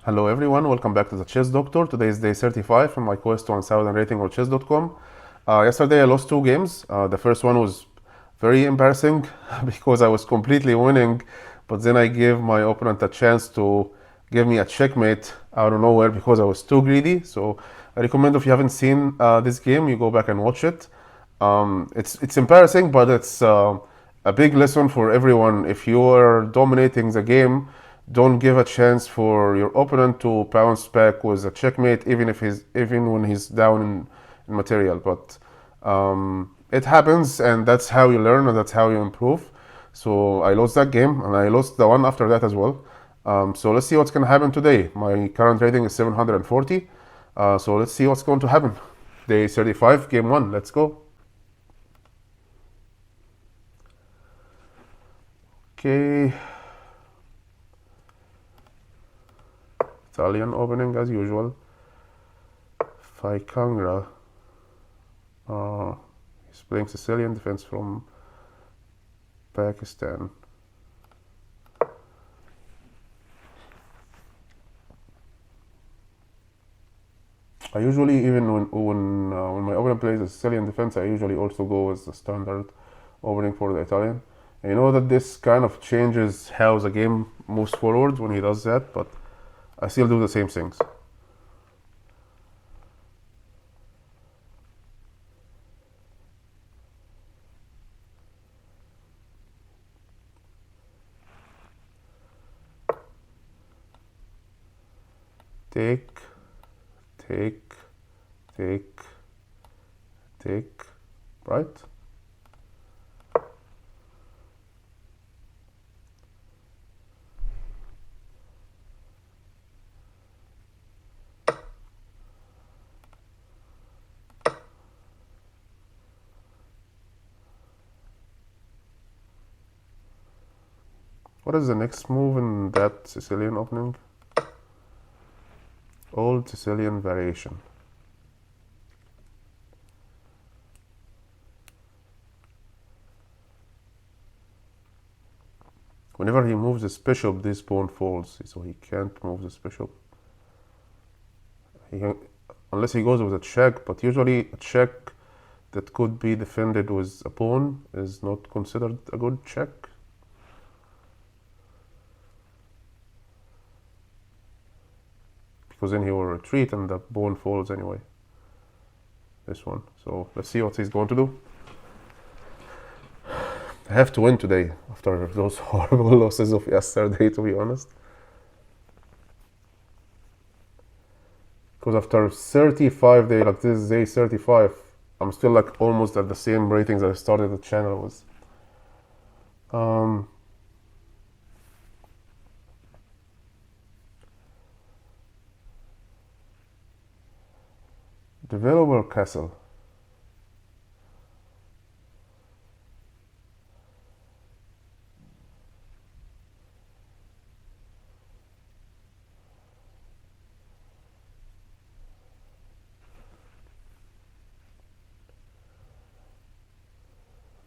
Hello everyone, welcome back to the Chess Doctor. Today is day 35 on my quest to 1000 rating on chess.com. Yesterday I lost two games. The first one was very embarrassing because I was completely winning, but then I gave my opponent a chance to give me a checkmate out of nowhere because I was too greedy. So I recommend if you haven't seen this game, you go back and watch it. It's embarrassing, but it's a big lesson for everyone. If you are dominating the game, don't give a chance for your opponent to bounce back with a checkmate, even when he's down in material. But it happens, and that's how you learn, and that's how you improve. So I lost that game, and I lost the one after that as well. So let's see what's going to happen today. My current rating is 740. So let's see what's going to happen. Day 35, game one. Let's go. Okay. Italian opening as usual. Faikangra. He's playing Sicilian defense from Pakistan. I usually, even when my opponent plays a Sicilian defense, I usually also go with the standard opening for the Italian. And you know that this kind of changes how the game moves forward when he does that, but I still do the same things. Take, take, take, take, right? What is the next move in that Sicilian opening? Old Sicilian variation. Whenever he moves his bishop, this pawn falls, so he can't move this bishop. Unless he goes with a check, but usually a check that could be defended with a pawn is not considered a good check. Because then he will retreat and the pawn falls anyway. This one. So let's see what he's going to do. I have to win today after those horrible losses of yesterday, to be honest. Because after 35 days, like this is day 35, I'm still like almost at the same ratings that I started the channel with. Developer castle.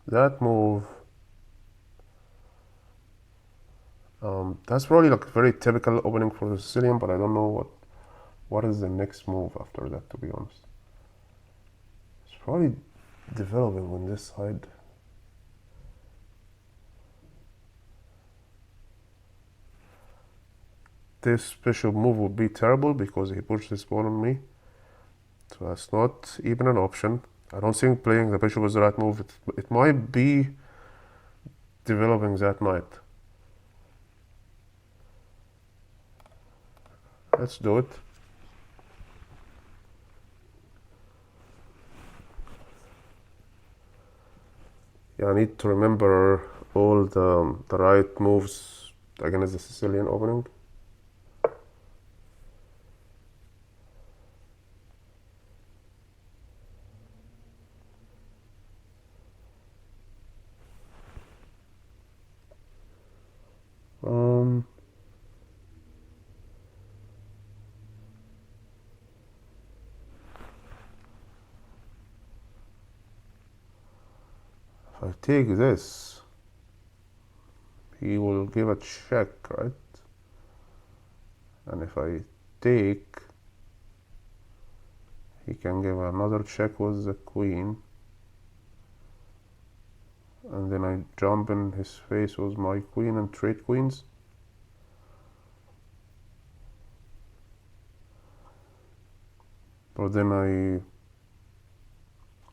That move, that's probably like very typical opening for the Sicilian, but I don't know what is the next move after that, to be honest. It's probably developing on this side. This bishop move would be terrible because he pushed this pawn on me. So that's not even an option. I don't think playing the bishop is the right move. It might be developing that knight. Let's do it. Yeah, I need to remember all the right moves against the Sicilian opening. If I take this, he will give a check, right? and if I take, he can give another check with the queen, and then I jump in his face with my queen and trade queens. But then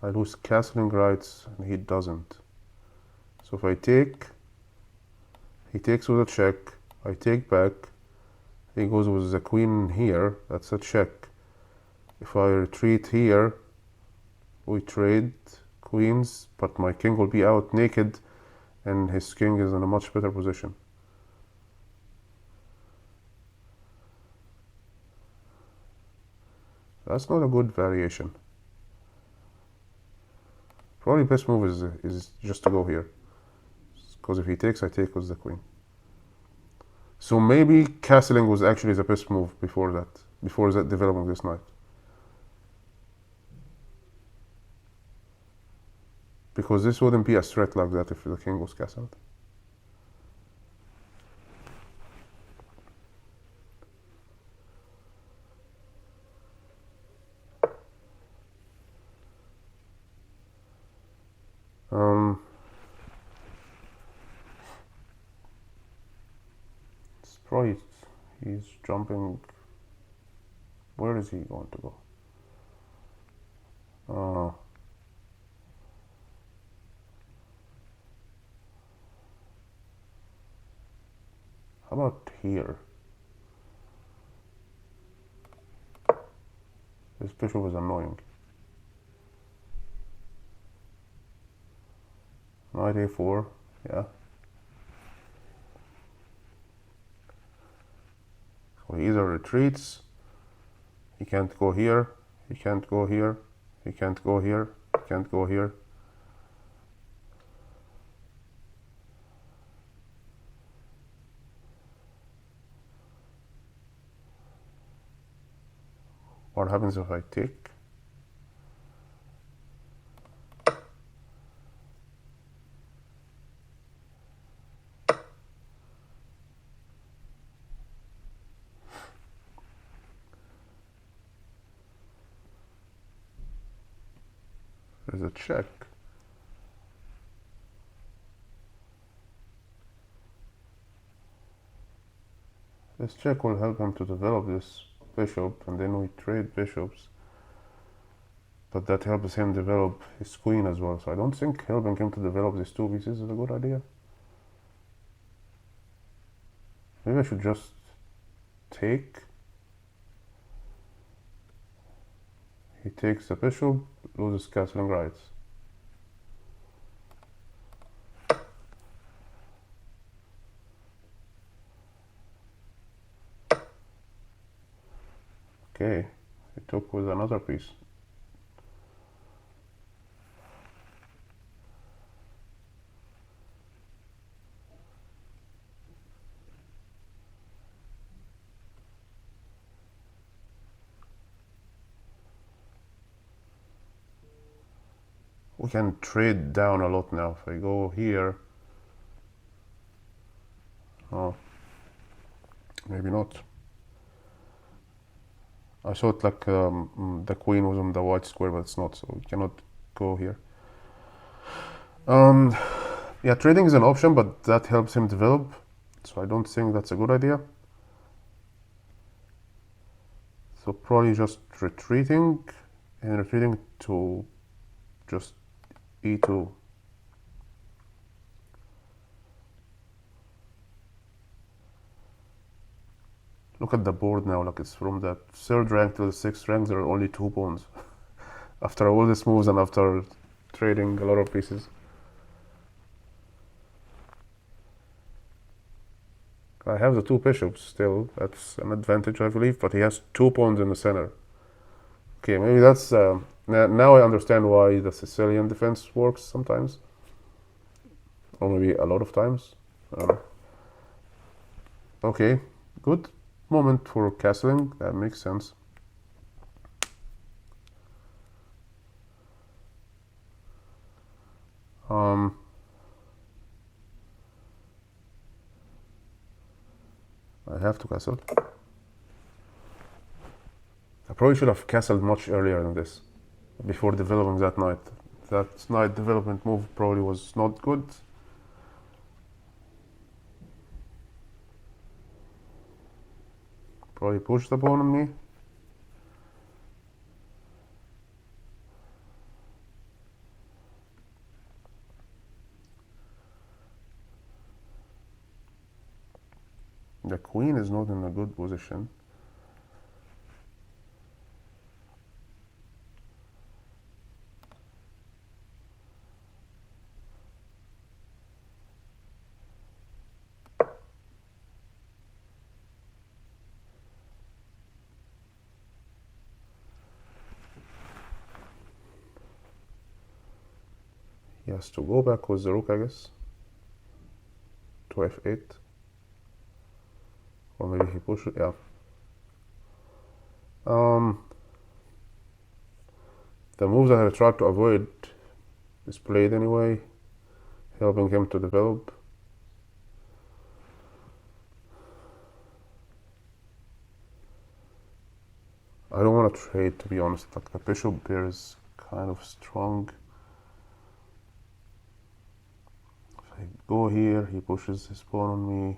I lose castling rights and he doesn't. So if I take, he takes with a check, I take back, he goes with the queen here, that's a check. If I retreat here, we trade queens, but my king will be out naked and his king is in a much better position. That's not a good variation. Probably best move is just to go here, because if he takes, I take with the queen. So maybe castling was actually the best move before that developing this knight. Because this wouldn't be a threat like that if the king was castled. It's probably, he's jumping. Where is he going to go? How about here? This bishop is annoying. Knight a4, yeah. So he either retreats, he can't go here, he can't go here, he can't go here, he can't go here. What happens if I take? There's a check. This check will help him to develop this bishop, and then we trade bishops. But that helps him develop his queen as well. So I don't think helping him to develop these two pieces is a good idea. Maybe I should just take. He takes the bishop, loses castling rights. Okay, he took with another piece. We can trade down a lot now. If I go here, oh, maybe not. I thought like the queen was on the white square, but it's not, so we cannot go here. Yeah, trading is an option, but that helps him develop, so I don't think that's a good idea. So probably just retreating, and retreating to just e2. Look at the board now, like it's from the 3rd rank to the 6th rank, there are only 2 pawns. After all these moves and after trading a lot of pieces. I have the 2 bishops still, that's an advantage I believe, but he has 2 pawns in the center. Okay, maybe that's, now I understand why the Sicilian defense works sometimes. Or maybe a lot of times. Okay, good moment for castling, that makes sense. I have to castle. I probably should have castled much earlier than this, before developing that knight. That knight development move probably was not good. Probably pushed the pawn on me. The queen is not in a good position. He has to go back with the rook, I guess, to f8. Or maybe he pushes, yeah. The move that I tried to avoid is played anyway, helping him to develop. I don't want to trade, to be honest. Like, the bishop there is kind of strong. If I go here, he pushes his pawn on me.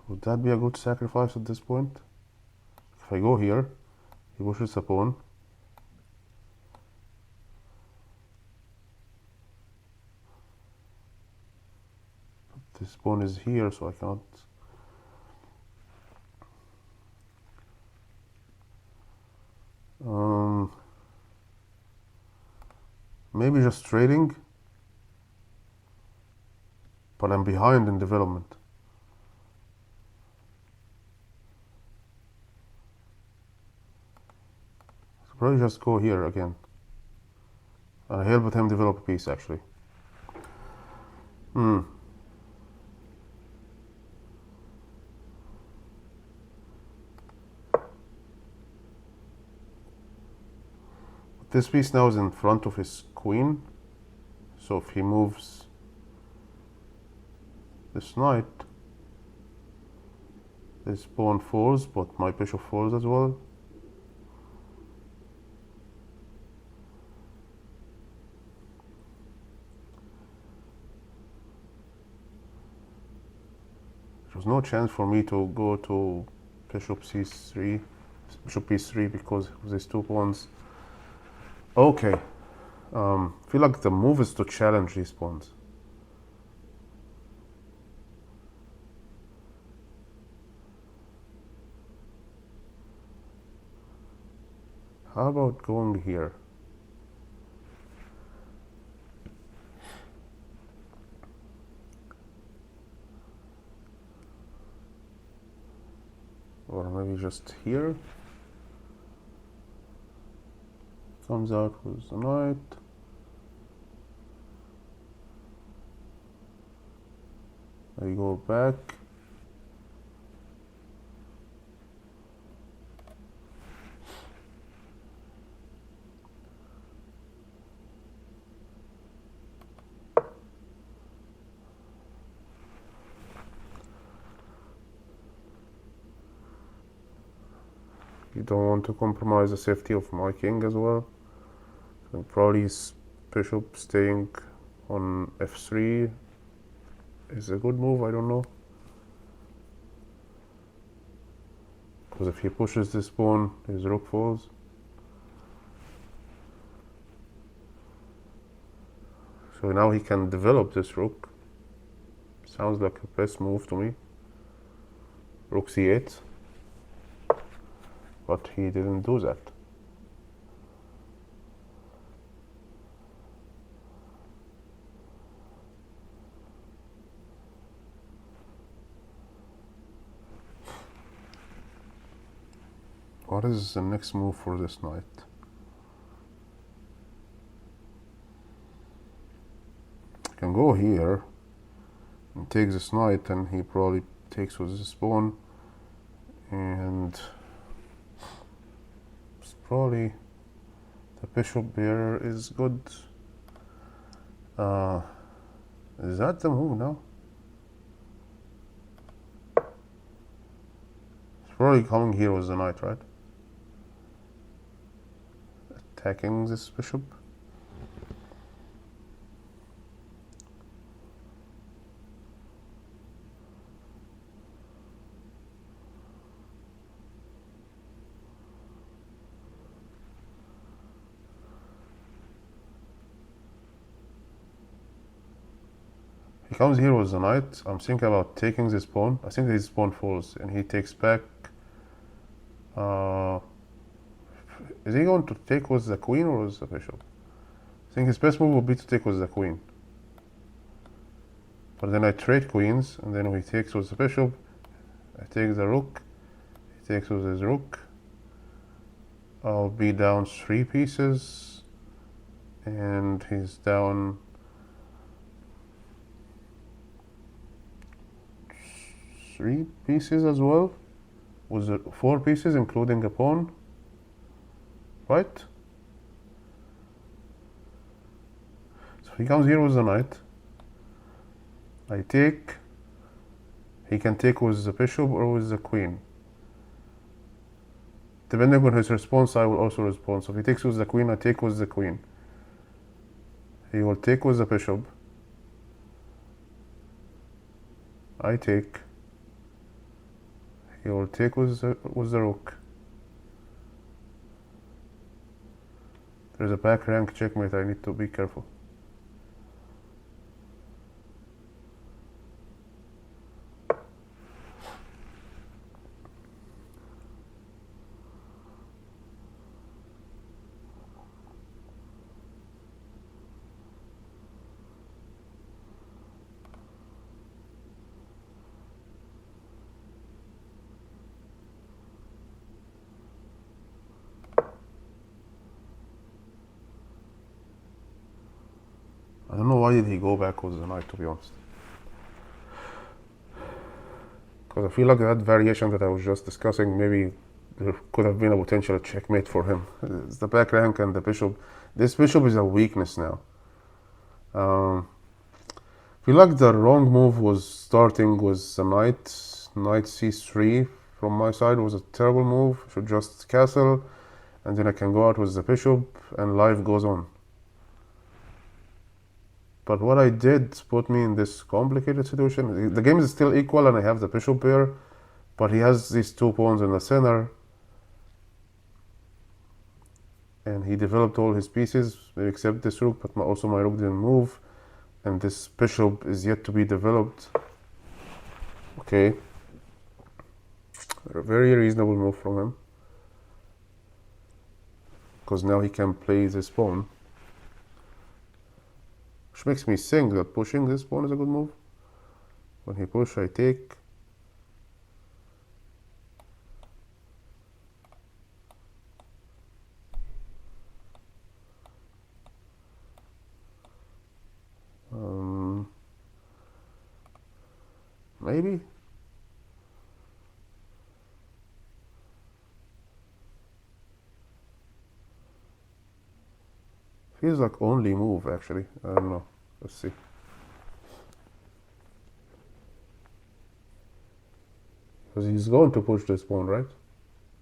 Would that be a good sacrifice at this point? If I go here, he pushes the pawn. But this pawn is here, so I cannot. Maybe just trading, but I'm behind in development. So probably just go here again. And I help him develop a piece, actually. This piece now is in front of his queen, so if he moves this knight, this pawn falls, but my bishop falls as well. There's no chance for me to go to bishop c3, bishop b3 because of these two pawns. Okay, I feel like the move is to challenge these pawns. How about going here? Or maybe just here? Comes out with the knight. I go back. You don't want to compromise the safety of my king as well. So probably his bishop staying on f3 is a good move, I don't know. Because if he pushes this pawn, his rook falls. So now he can develop this rook. Sounds like a best move to me. Rook c8. But he didn't do that. What is the next move for this knight? I can go here and take this knight, and he probably takes with this pawn, and it's probably the bishop there is good. Is that the move now? It's probably coming here with the knight, right? Attacking this bishop. He comes here with the knight. I'm thinking about taking this pawn. I think this pawn falls and he takes back. Is he going to take with the queen or with the bishop? I think his best move would be to take with the queen. But then I trade queens, and then he takes with the bishop. I take the rook. He takes with his rook. I'll be down 3 pieces, and he's down 3 pieces as well, with the 4 pieces including a pawn, right? So he comes here with the knight. I take. He can take with the bishop or with the queen. Depending on his response, I will also respond. So if he takes with the queen, I take with the queen. He will take with the bishop. I take. He will take with the rook. There's a back rank checkmate. I need to be careful. I don't know why did he go back with the knight, to be honest. Because I feel like that variation that I was just discussing, maybe there could have been a potential checkmate for him. It's the back rank and the bishop. This bishop is a weakness now. I feel like the wrong move was starting with the knight. Knight c3 from my side was a terrible move. I should just castle, and then I can go out with the bishop, and life goes on. But what I did put me in this complicated situation. The game is still equal and I have the bishop here, but he has these 2 pawns in the center. And he developed all his pieces, except this rook, but also my rook didn't move. And this bishop is yet to be developed. Okay. A very reasonable move from him. Because now he can play this pawn. Which makes me think that pushing this pawn is a good move. When he push, I take. Maybe. Feels like only move, actually. I don't know. Let's see. Because he's going to push this pawn, right?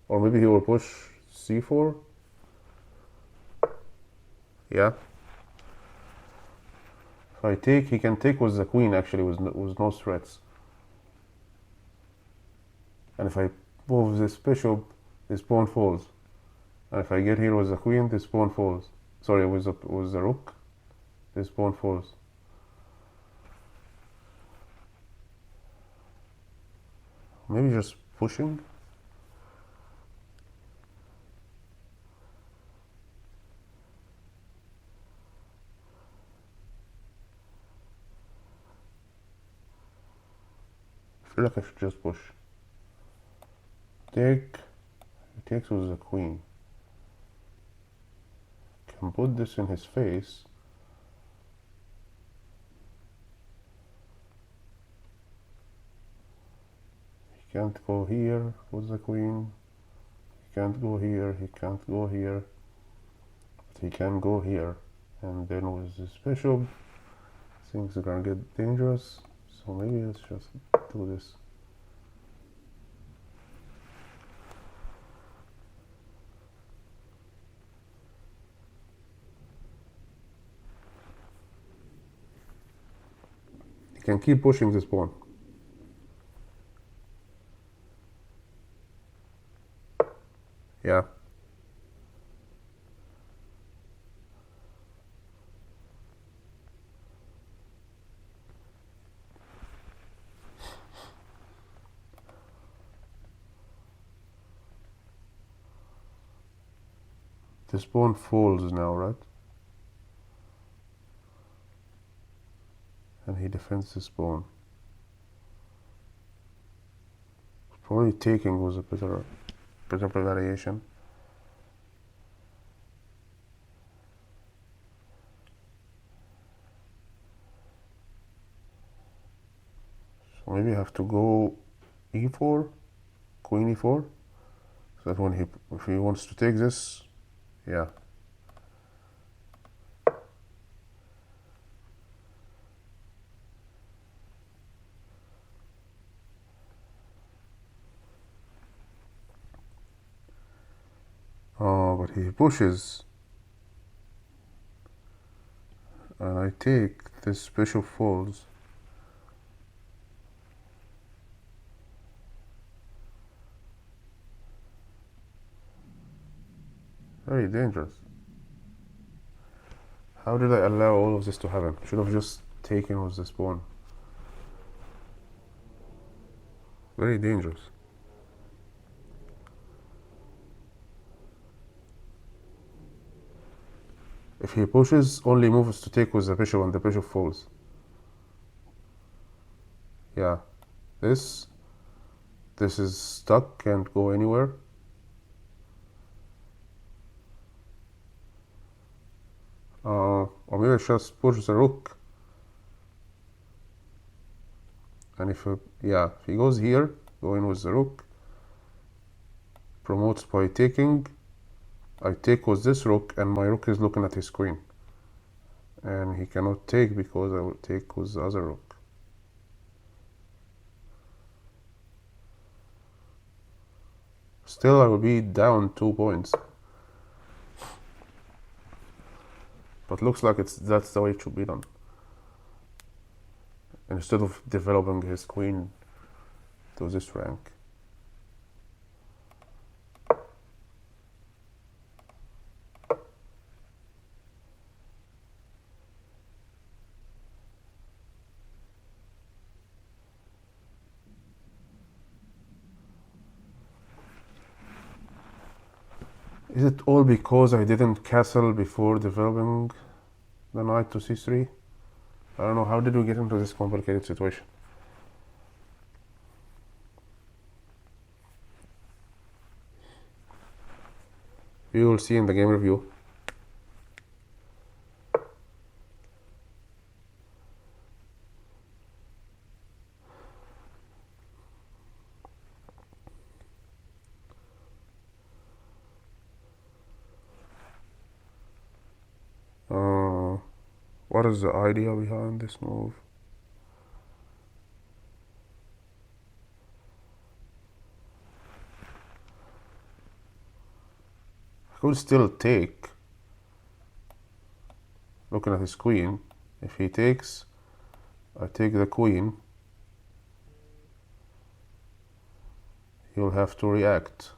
Or maybe he will push c4. Yeah. If I take, he can take with the queen, actually, with no threats. And if I move this bishop, this pawn falls. And if I get here with the queen, this pawn falls. Sorry, with the rook, this pawn falls. Maybe just pushing. I feel like I should just push. Take. He takes with the queen. Can put this in his face. He can't go here with the queen. He can't go here. He can't go here. But he can go here. And then with this bishop, Things are gonna get dangerous, so maybe let's just do this. You can keep pushing this pawn. Yeah. This pawn falls now, right? And he defends this pawn. Probably taking was a better variation. So maybe I have to go e4, queen e4. So that when if he wants to take this, yeah. Oh, but he pushes. And I take, this bishop falls. Very dangerous. How did I allow all of this to happen? Should have just taken with this pawn. Very dangerous. If he pushes, only moves to take with the bishop and the bishop falls. Yeah. This is stuck, can't go anywhere. Or maybe I just push the rook. And if he goes here, going with the rook, promotes by taking. I take with this rook, and my rook is looking at his queen. And he cannot take because I will take with the other rook. Still, I will be down 2 points. But looks like that's the way it should be done. Instead of developing his queen to this rank. Is it all because I didn't castle before developing the knight to c3? I don't know, how did we get into this complicated situation? You will see in the game review. What is the idea behind this move? I could still take, looking at his queen. If he takes, I take the queen. He'll have to react.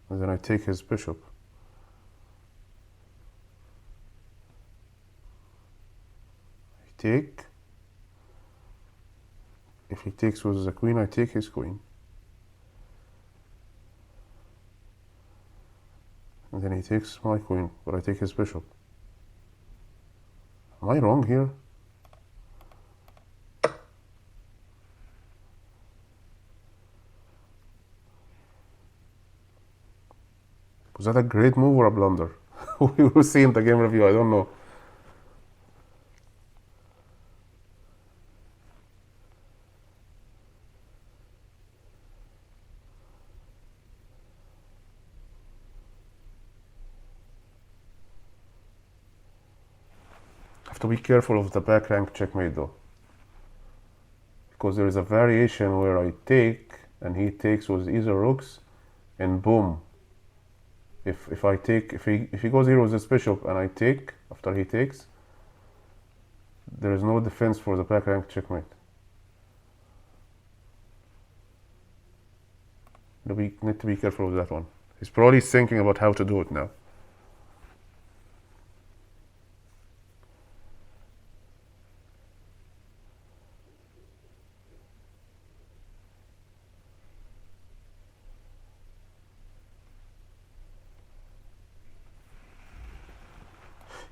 And then I take his bishop. Take. If he takes with the queen, I take his queen. And then he takes my queen, but I take his bishop. Am I wrong here? Was that a great move or a blunder? We will see in the game review, I don't know. to be careful of the back rank checkmate though, because there is a variation where I take and he takes with either rooks, and boom. If he goes here with this bishop and I take after he takes, there is no defense for the back rank checkmate. We need to be careful with that one. He's probably thinking about how to do it now.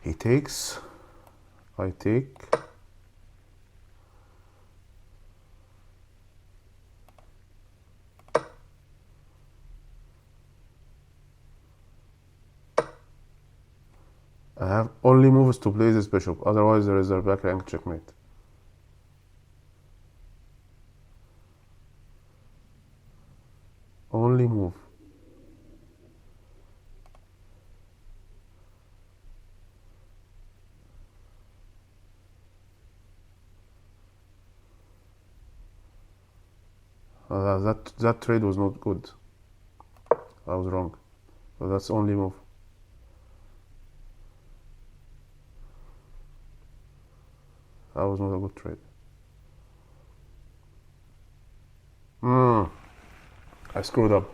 He takes, I take. I have only moves to play this bishop, otherwise there is a back rank checkmate. Only move. That trade was not good. I was wrong. So that's only move. That was not a good trade. I screwed up.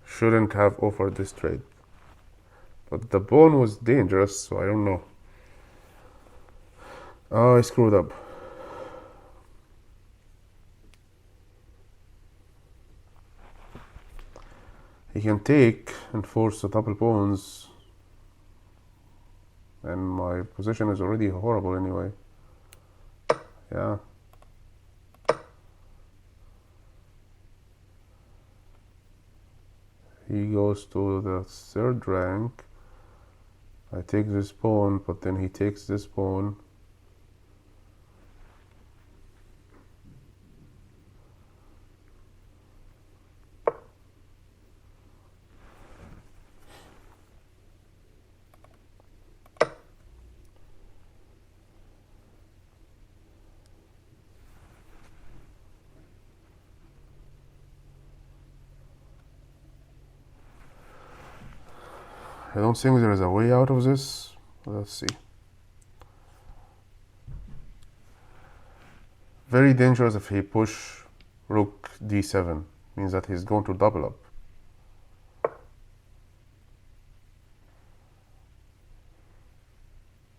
Shouldn't have offered this trade. But the pawn was dangerous, so I don't know. Oh, I screwed up. He can take and force the double pawns, and my position is already horrible anyway. Yeah. He goes to the third rank. I take this pawn, but then he takes this pawn. I don't think there is a way out of this. Let's see. Very dangerous if he push rook d7. Means that he's going to double up.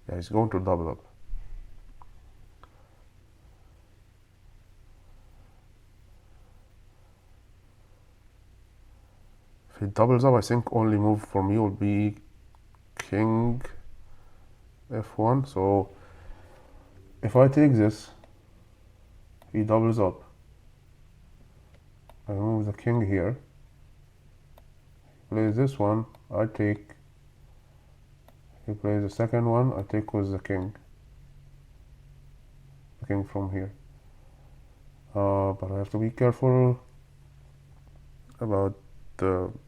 Yeah, he's going to double up. If he doubles up, I think only move for me will be king f1. So if I take this, he doubles up. I move the king here. He plays this one, I take. He plays the second one, I take with the king. The king from here. But I have to be careful about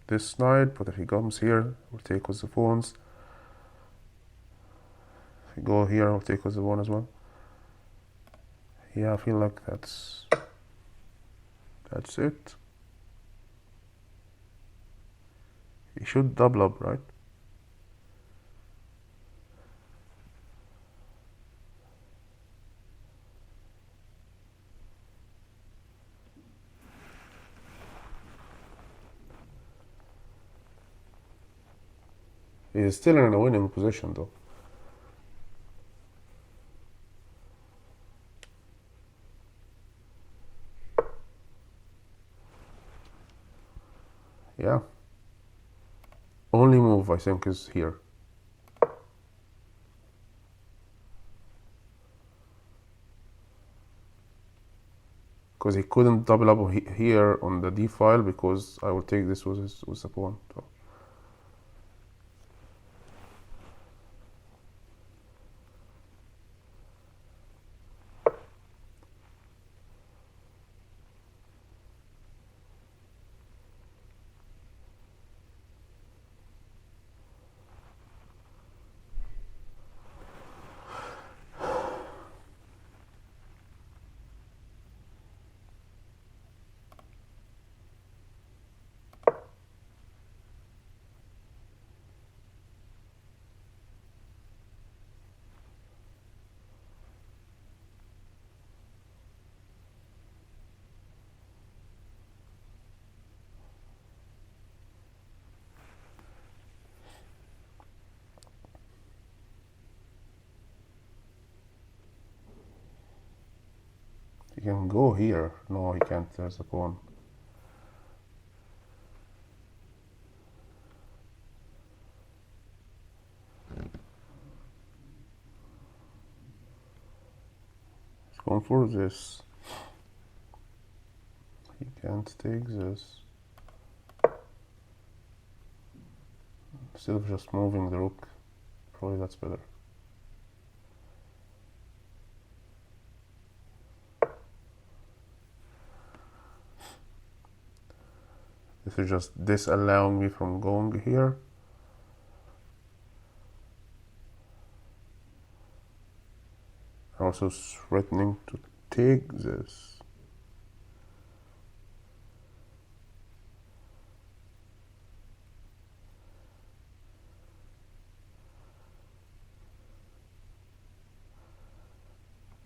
this knight, but if he comes here, we'll take with the pawns. If he go here, I'll take with the pawn as well. Yeah, I feel like that's it. He should double up, right? He's still in a winning position though. Yeah. Only move I think is here. Because he couldn't double up here on the d file because I will take this with the pawn. So. He can go here. No, he can't. There's a pawn. He's going for this. He can't take this. Instead of just moving the rook, probably that's better. This is just disallowing me from going here. Also threatening to take this.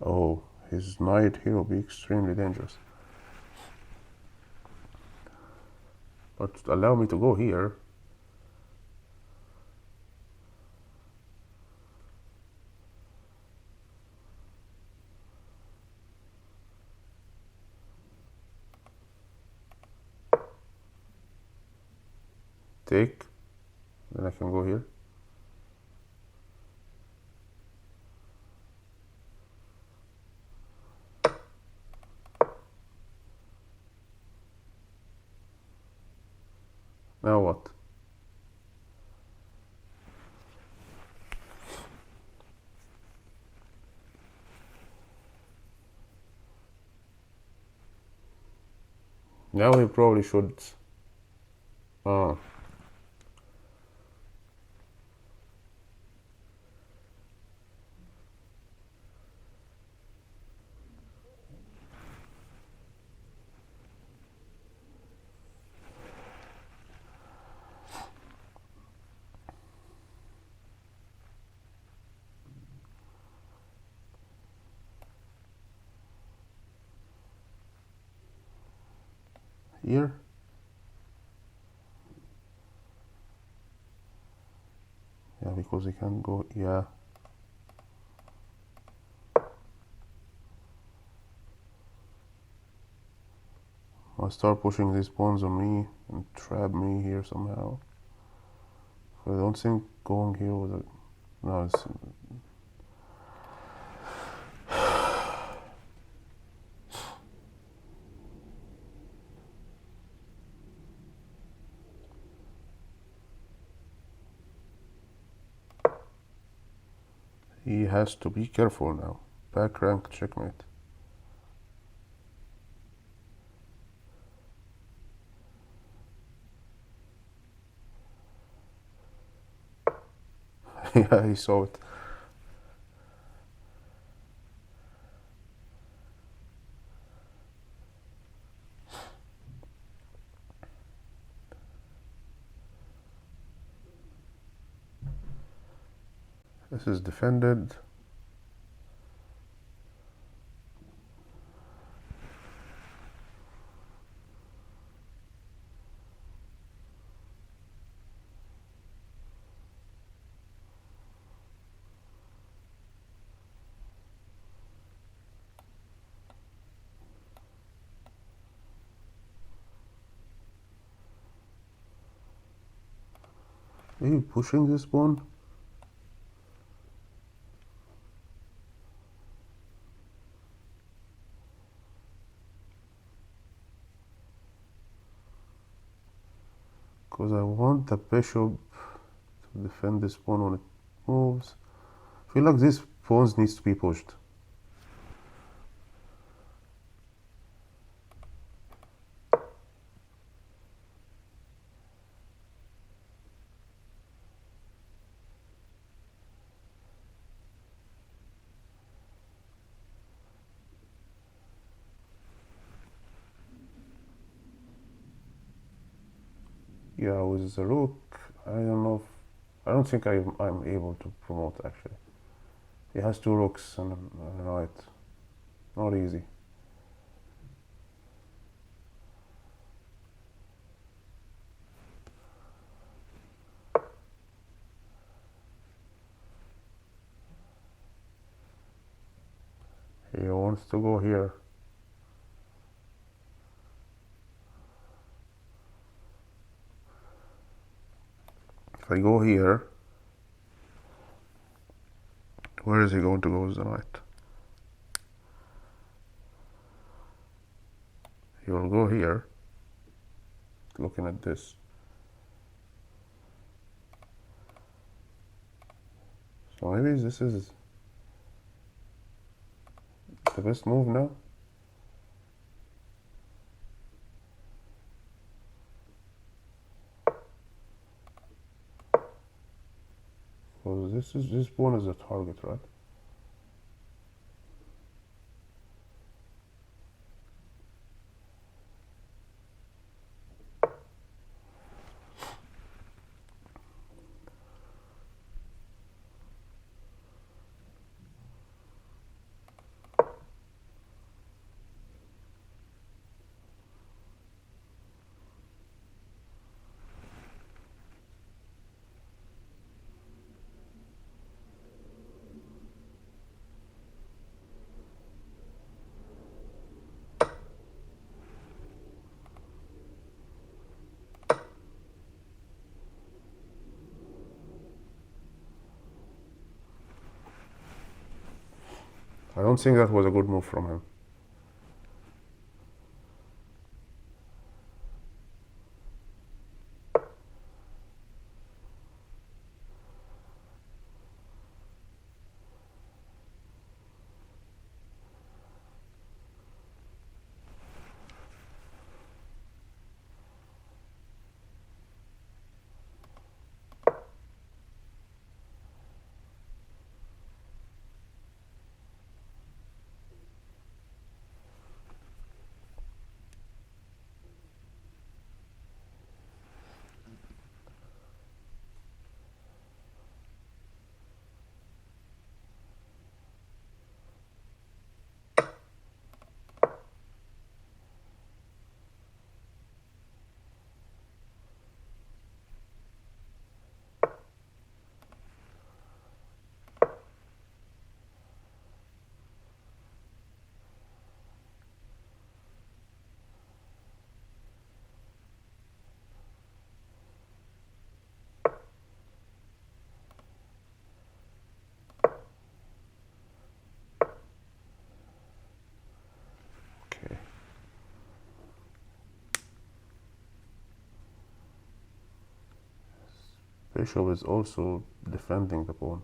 Oh, his knight here will be extremely dangerous. But allow me to go here. Take. Then I can go here. Now what? Now he probably should. Oh. Here. Yeah, because he can't go. Yeah. I'll start pushing these pawns on me and trap me here somehow. So I don't think going here was a. No, it's. He has to be careful now. Back rank checkmate. Yeah, he saw it. This is defended. Are you pushing this pawn? Because I want the bishop to defend this pawn when it moves. I feel like this pawn needs to be pushed. Yeah, with the rook, I don't know if, I don't think I'm able to promote actually. He has two rooks and a knight. Not easy. He wants to go here. I go here, where is he going to go with the knight? He will go here, looking at this. So maybe this is the best move now. Because this pawn is the target, right? I don't think that was a good move from him. Okay. Bishop is also defending the pawn.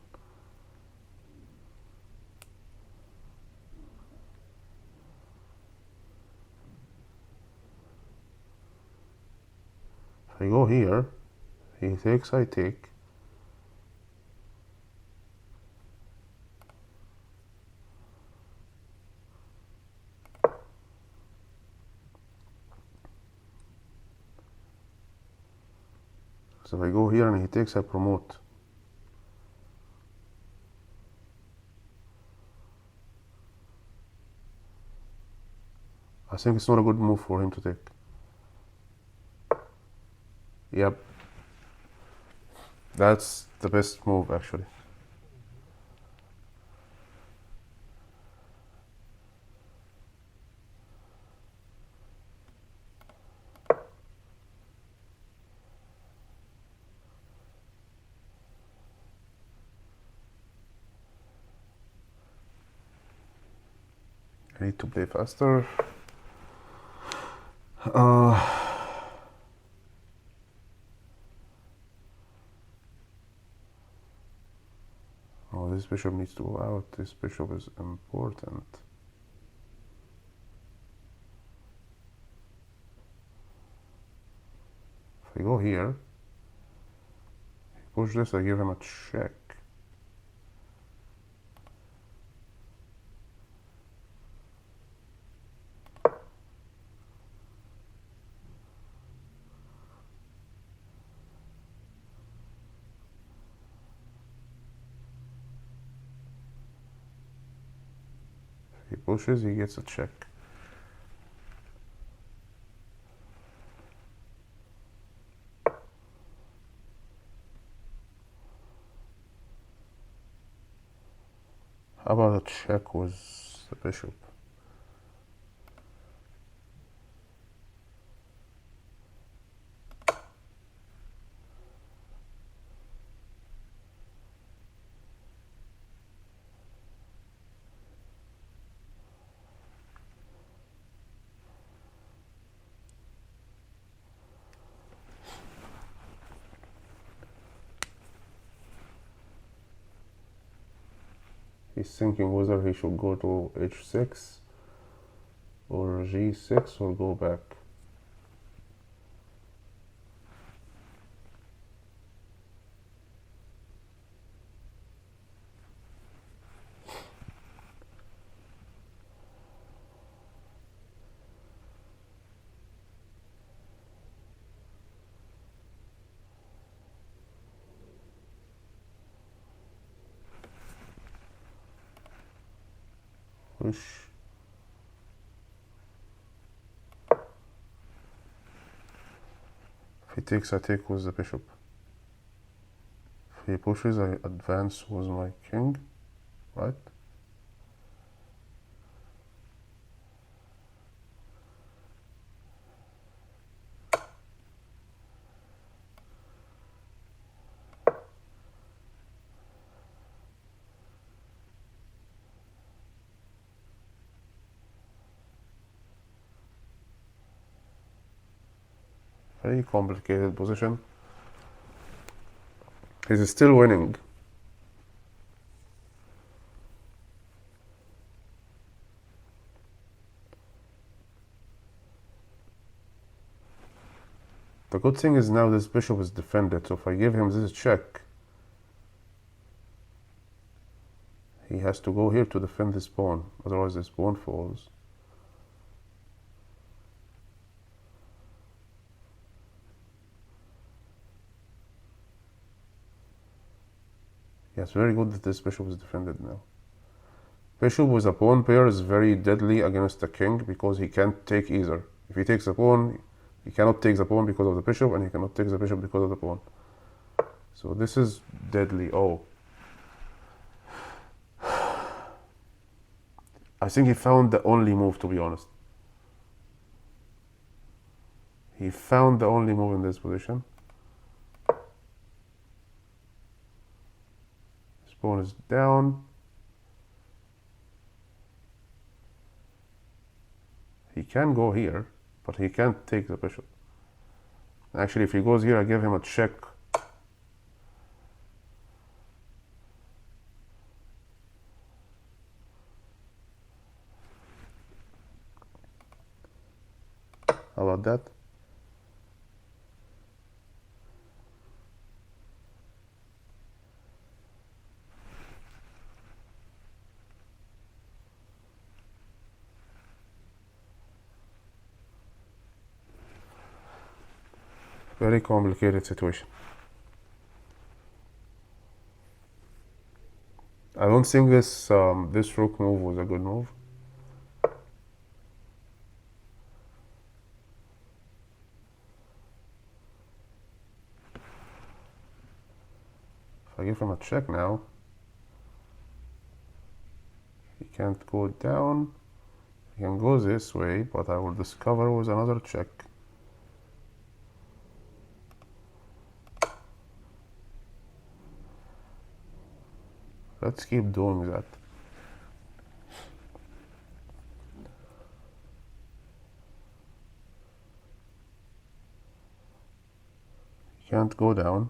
If I go here, he takes, I take. So if I go here and he takes, I promote. I think it's not a good move for him to take. Yep. That's the best move, actually. I need to play faster. Oh, this bishop needs to go out. This bishop is important. If I go here, he push this, I give him a check. He pushes, he gets a check. How about a check with the bishop? He's thinking whether he should go to h6 or g6 or go back. Push. If he takes, I take with the bishop. If he pushes, I advance with my king, right? Very complicated position. He's still winning. The good thing is now this bishop is defended, so if I give him this check, he has to go here to defend this pawn, otherwise this pawn falls. Yes, very good that this bishop is defended now. Bishop with a pawn pair is very deadly against the king because he can't take either. If he takes a pawn, he cannot take the pawn because of the bishop, and he cannot take the bishop because of the pawn. So this is deadly. Oh. I think he found the only move, to be honest. He found the only move in this position. His pawn is down. He can go here, but he can't take the bishop. Actually, if he goes here, I give him a check. How about that? Very complicated situation. I don't think this rook move was a good move. If I give him a check now, he can't go down. He can go this way, but I will discover with another check. Let's keep doing that. He can't go down.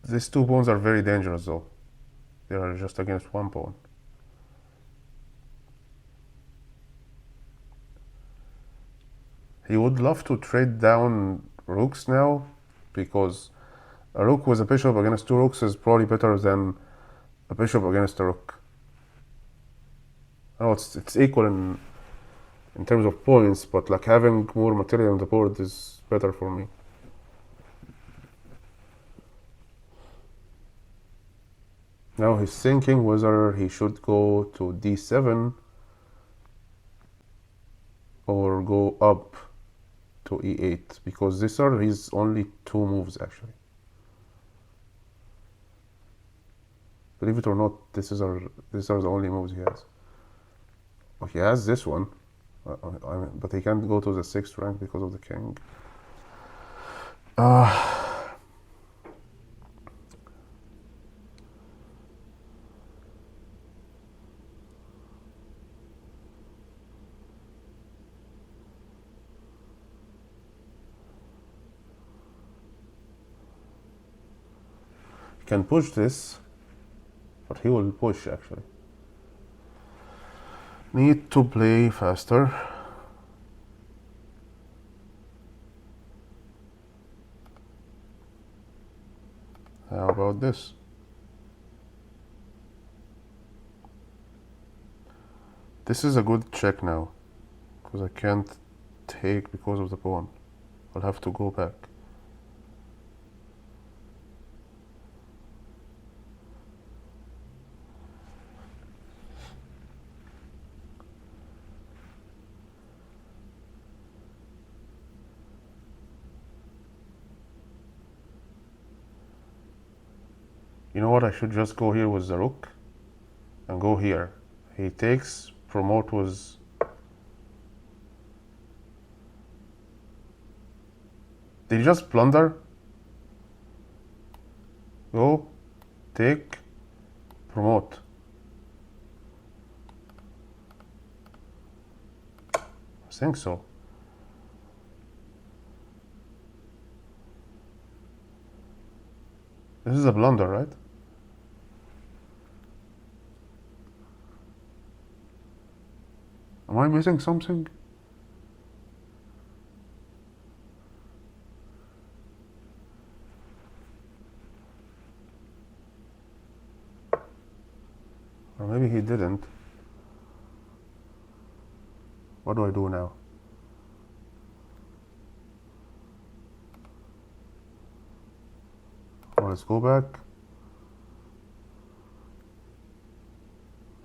These two pawns are very dangerous though. They are just against one pawn. He would love to trade down rooks now, because a rook with a bishop against two rooks is probably better than a bishop against a rook. I know it's equal in terms of points, but like having more material on the board is better for me. Now he's thinking whether he should go to d7 or go up to e8, because these are his only two moves actually. Believe it or not, these are the only moves he has. Well, he has this one, but he can't go to the 6th rank because of the king. can push this, but he will push actually. Need to play faster. How about this? This is a good check now, because I can't take because of the pawn. I'll have to go back. You know what, I should just go here with the rook and go here. He takes, promote was... Did he just blunder? Go, take, promote. I think so. This is a blunder, right? Am I missing something? Or maybe he didn't. What do I do now? Well, let's go back.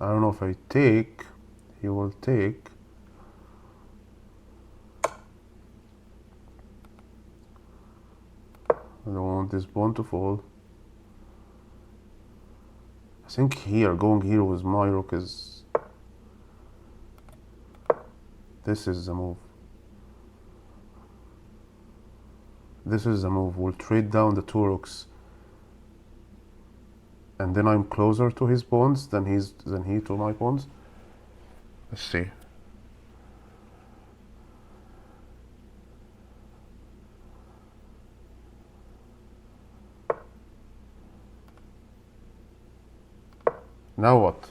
I don't know if I take, he will take. I don't want this pawn to fall. I think here, going here with my rook is... This is the move. This is the move. We'll trade down the two rooks. And then I'm closer to his pawns than he to my pawns. Let's see. Now what?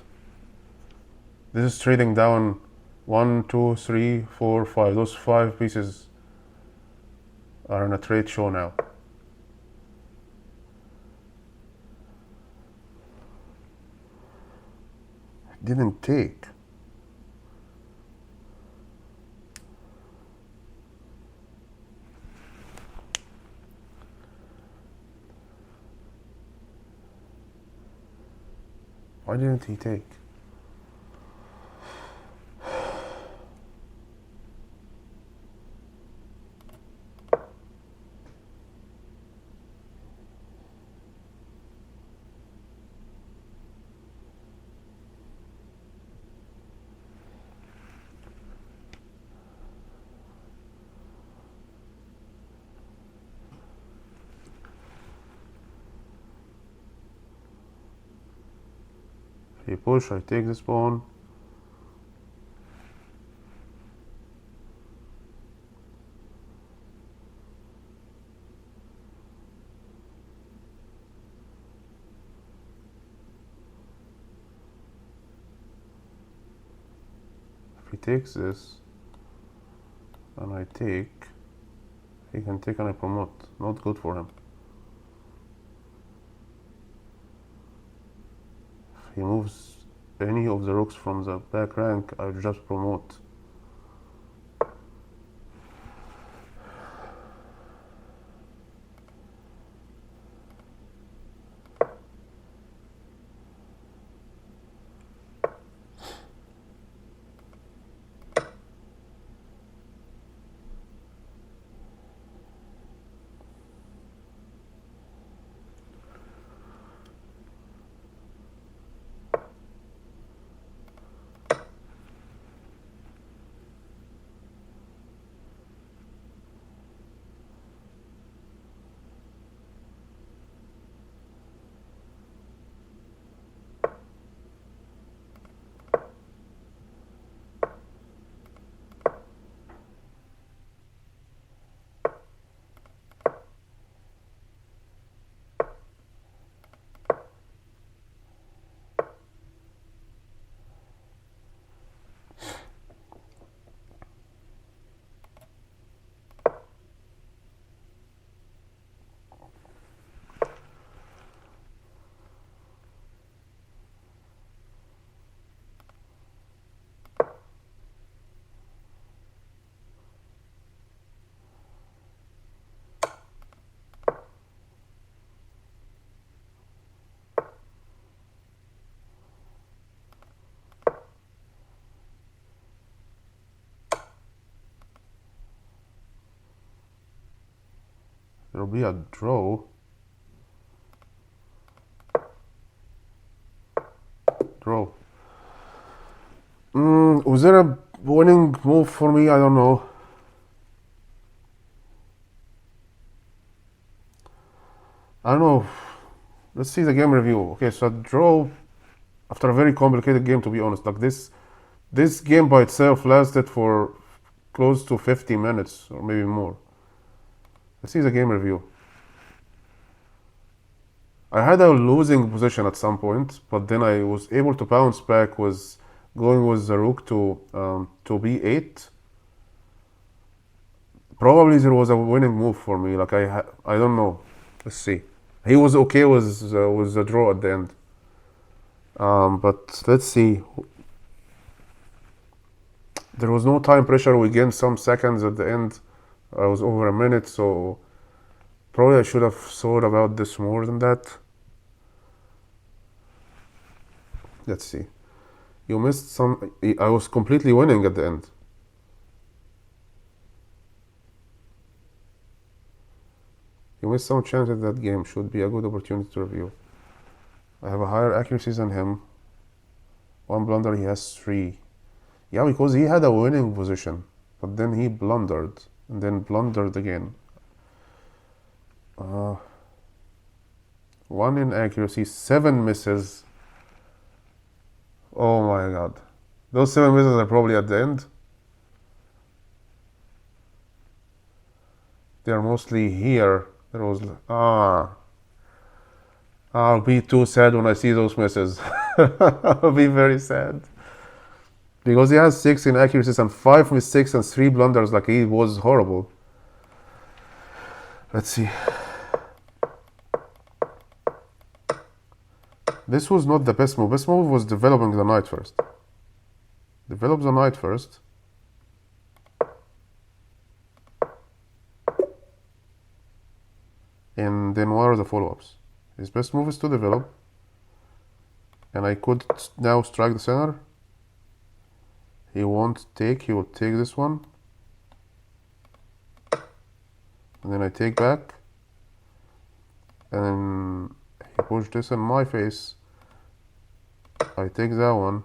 This is trading down 1, 2, 3, 4, 5. Those 5 pieces are in a trade show now. Didn't take. Why didn't he take? He push, I take this pawn. If he takes this, and I take, he can take and I promote. Not good for him. If he moves any of the rooks from the back rank, I just promote. There'll be a draw. Draw. Was there a winning move for me? I don't know. I don't know. Let's see the game review. Okay, so a draw after a very complicated game, to be honest. Like this game by itself lasted for close to 50 minutes or maybe more. Let's see the game review. I had a losing position at some point, but then I was able to bounce back with going with the rook to b8. Probably there was a winning move for me. Like I don't know. Let's see. He was okay with the draw at the end. But let's see. There was no time pressure. We gained some seconds at the end. I was over a minute, so probably I should have thought about this more than that. Let's see. You missed some. I was completely winning at the end. You missed some chance at that game. Should be a good opportunity to review. I have a higher accuracy than him. One blunder, he has 3. Yeah, because he had a winning position, but then he blundered and then blundered again. 1 in accuracy, 7 misses. Oh my god. Those 7 misses are probably at the end. They're mostly here. There was I'll be too sad when I see those misses. I'll be very sad. Because he has 6 inaccuracies and 5 mistakes and 3 blunders. Like, he was horrible. Let's see. This was not the best move. Best move was developing the knight first. Develop the knight first. And then what are the follow-ups? His best move is to develop. And I could now strike the center. He won't take, he will take this one. And then I take back. And then he pushed this in my face. I take that one.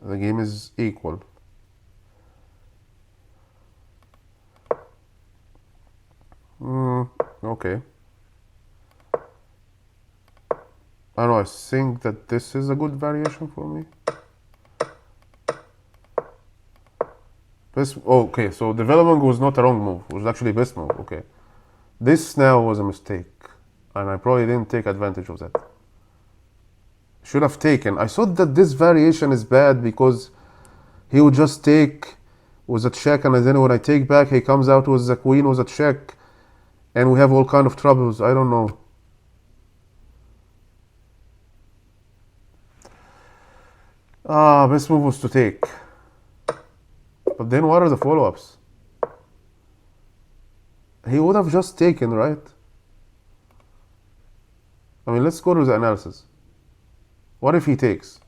The game is equal. Okay. I don't know, I think that this is a good variation for me. Okay, so development was not a wrong move. It was actually best move. Okay. This now was a mistake. And I probably didn't take advantage of that. Should have taken. I thought that this variation is bad because he would just take with a check, and then when I take back, he comes out with the queen with a check. And we have all kind of troubles. I don't know. Best move was to take. But then what are the follow-ups? He would have just taken, right? I mean, let's go to the analysis. What if he takes?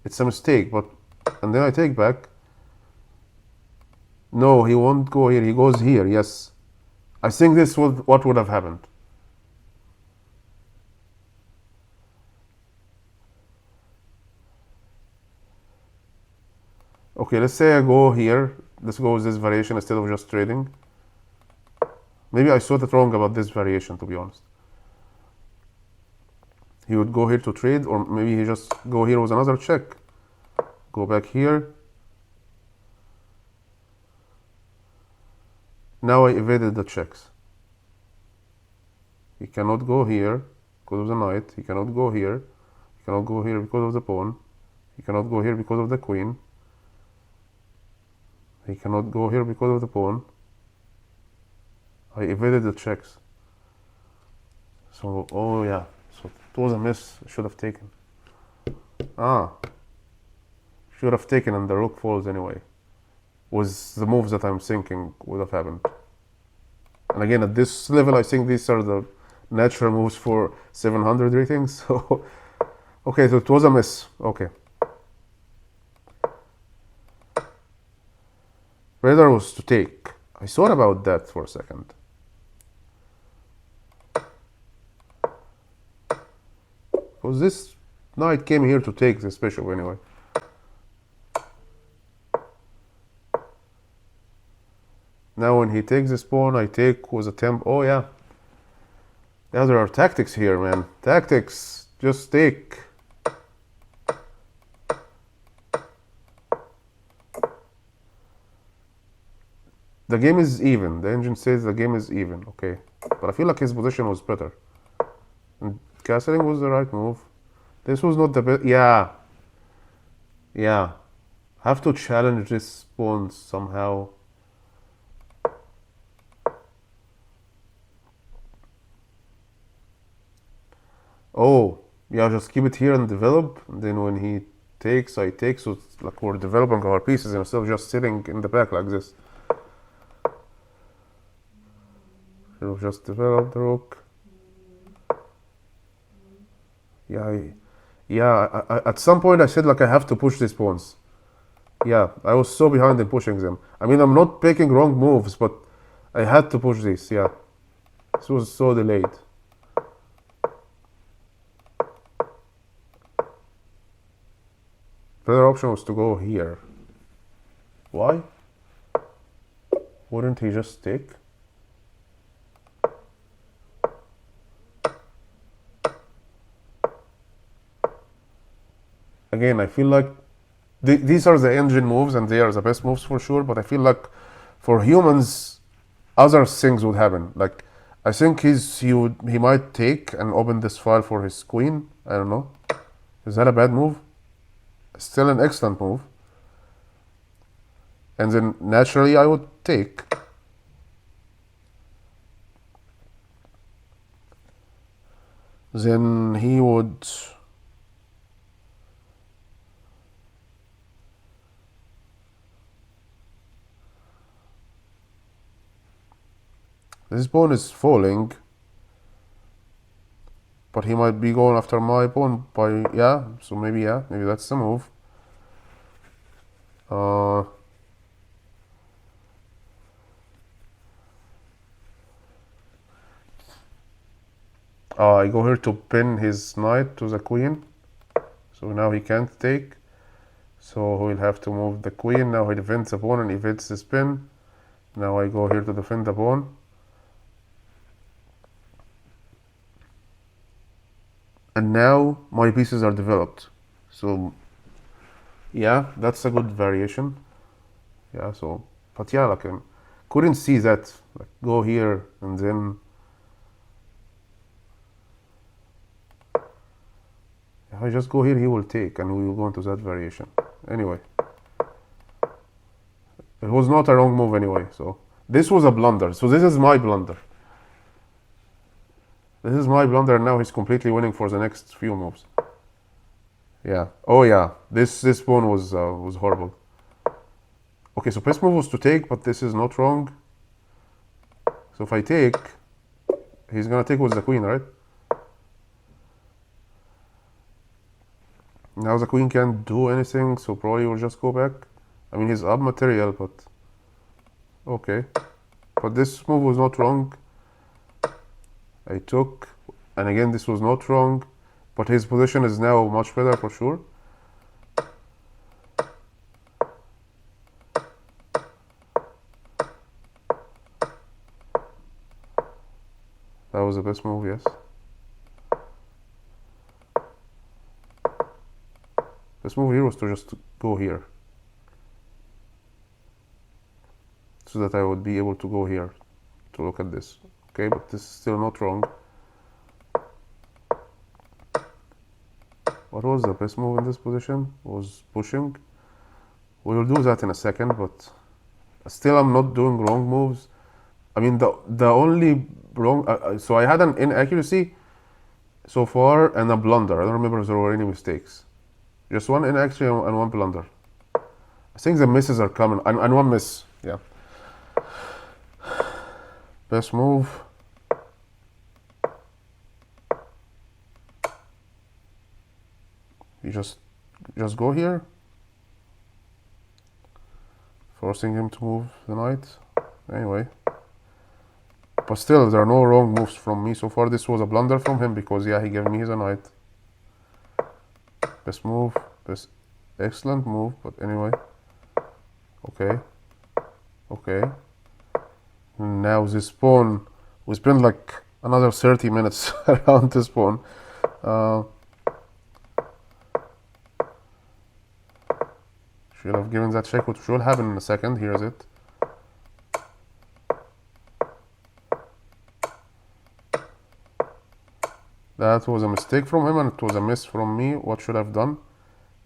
It's a mistake, but... And then I take back. No, he won't go here. He goes here, yes. I think this was what would have happened. Okay, let's say I go here. Let's go with this variation instead of just trading. Maybe I thought it wrong about this variation, to be honest. He would go here to trade, or maybe he just go here with another check. Go back here. Now I evaded the checks. He cannot go here because of the knight. He cannot go here. He cannot go here because of the pawn. He cannot go here because of the queen. He cannot go here because of the pawn. I evaded the checks. So, oh yeah. So it was a miss. I should have taken. Should have taken, and the rook falls anyway. Was the moves that I'm thinking would have happened. And again, at this level, I think these are the natural moves for 700 ratings. So Okay, so it was a miss. Okay. Radar was to take. I thought about that for a second. Because this knight came here to take this bishop anyway. Now when he takes this pawn, I take with a temp. Oh yeah. Yeah, there are tactics here, man. Tactics. Just take. The game is even. The engine says the game is even. Okay. But I feel like his position was better. And castling was the right move. This was not the best. Yeah. Yeah. Have to challenge this pawn somehow. Oh. Yeah, just keep it here and develop. And then when he takes, I take. So it's like we're developing our pieces instead of just sitting in the back like this. We'll just develop the rook. Yeah, at some point I said like I have to push these pawns. Yeah, I was so behind in pushing them. I mean, I'm not making wrong moves, but I had to push this. Yeah, this was so delayed. Better option was to go here. Why? Wouldn't he just take? Again, I feel like these are the engine moves and they are the best moves for sure, but I feel like for humans, other things would happen. Like, I think he might take and open this file for his queen. I don't know. Is that a bad move? Still an excellent move. And then naturally I would take. Then he would... This pawn is falling. But he might be going after my pawn by... Yeah, so maybe that's the move. I go here to pin his knight to the queen. So now he can't take. So he'll have to move the queen. Now he defends the pawn and evades the spin. Now I go here to defend the pawn. And now my pieces are developed. So yeah, that's a good variation. Yeah, so, but yeah, like couldn't see that. Like go here and then... If I just go here, he will take, and we will go into that variation. Anyway, it was not a wrong move anyway. So this was a blunder. So this is my blunder. This is my blunder, and now he's completely winning for the next few moves. Yeah. Oh yeah. This pawn was horrible. Okay, so best move was to take, but this is not wrong. So if I take, he's gonna take with the queen, right? Now the queen can't do anything, so probably will just go back. I mean, he's up material, but okay. But this move was not wrong. I took, and again this was not wrong, but his position is now much better for sure. That was the best move, yes. This move here was to just go here, so that I would be able to go here to look at this. Okay, but this is still not wrong. What was the best move in this position? Was pushing. We will do that in a second, but still I'm not doing wrong moves. I mean, the only wrong... so I had an inaccuracy so far and a blunder. I don't remember if there were any mistakes. Just one inaccuracy and one blunder. I think the misses are coming, and one miss, yeah. Best move. You just go here, forcing him to move the knight. Anyway, but still there are no wrong moves from me so far. This was a blunder from him because yeah, he gave me his knight. Best move, best excellent move, but anyway. Okay. Now this pawn, we spent like another 30 minutes around this pawn. Should have given that check, which will happen in a second. Here's it. That was a mistake from him and it was a miss from me. What should I have done?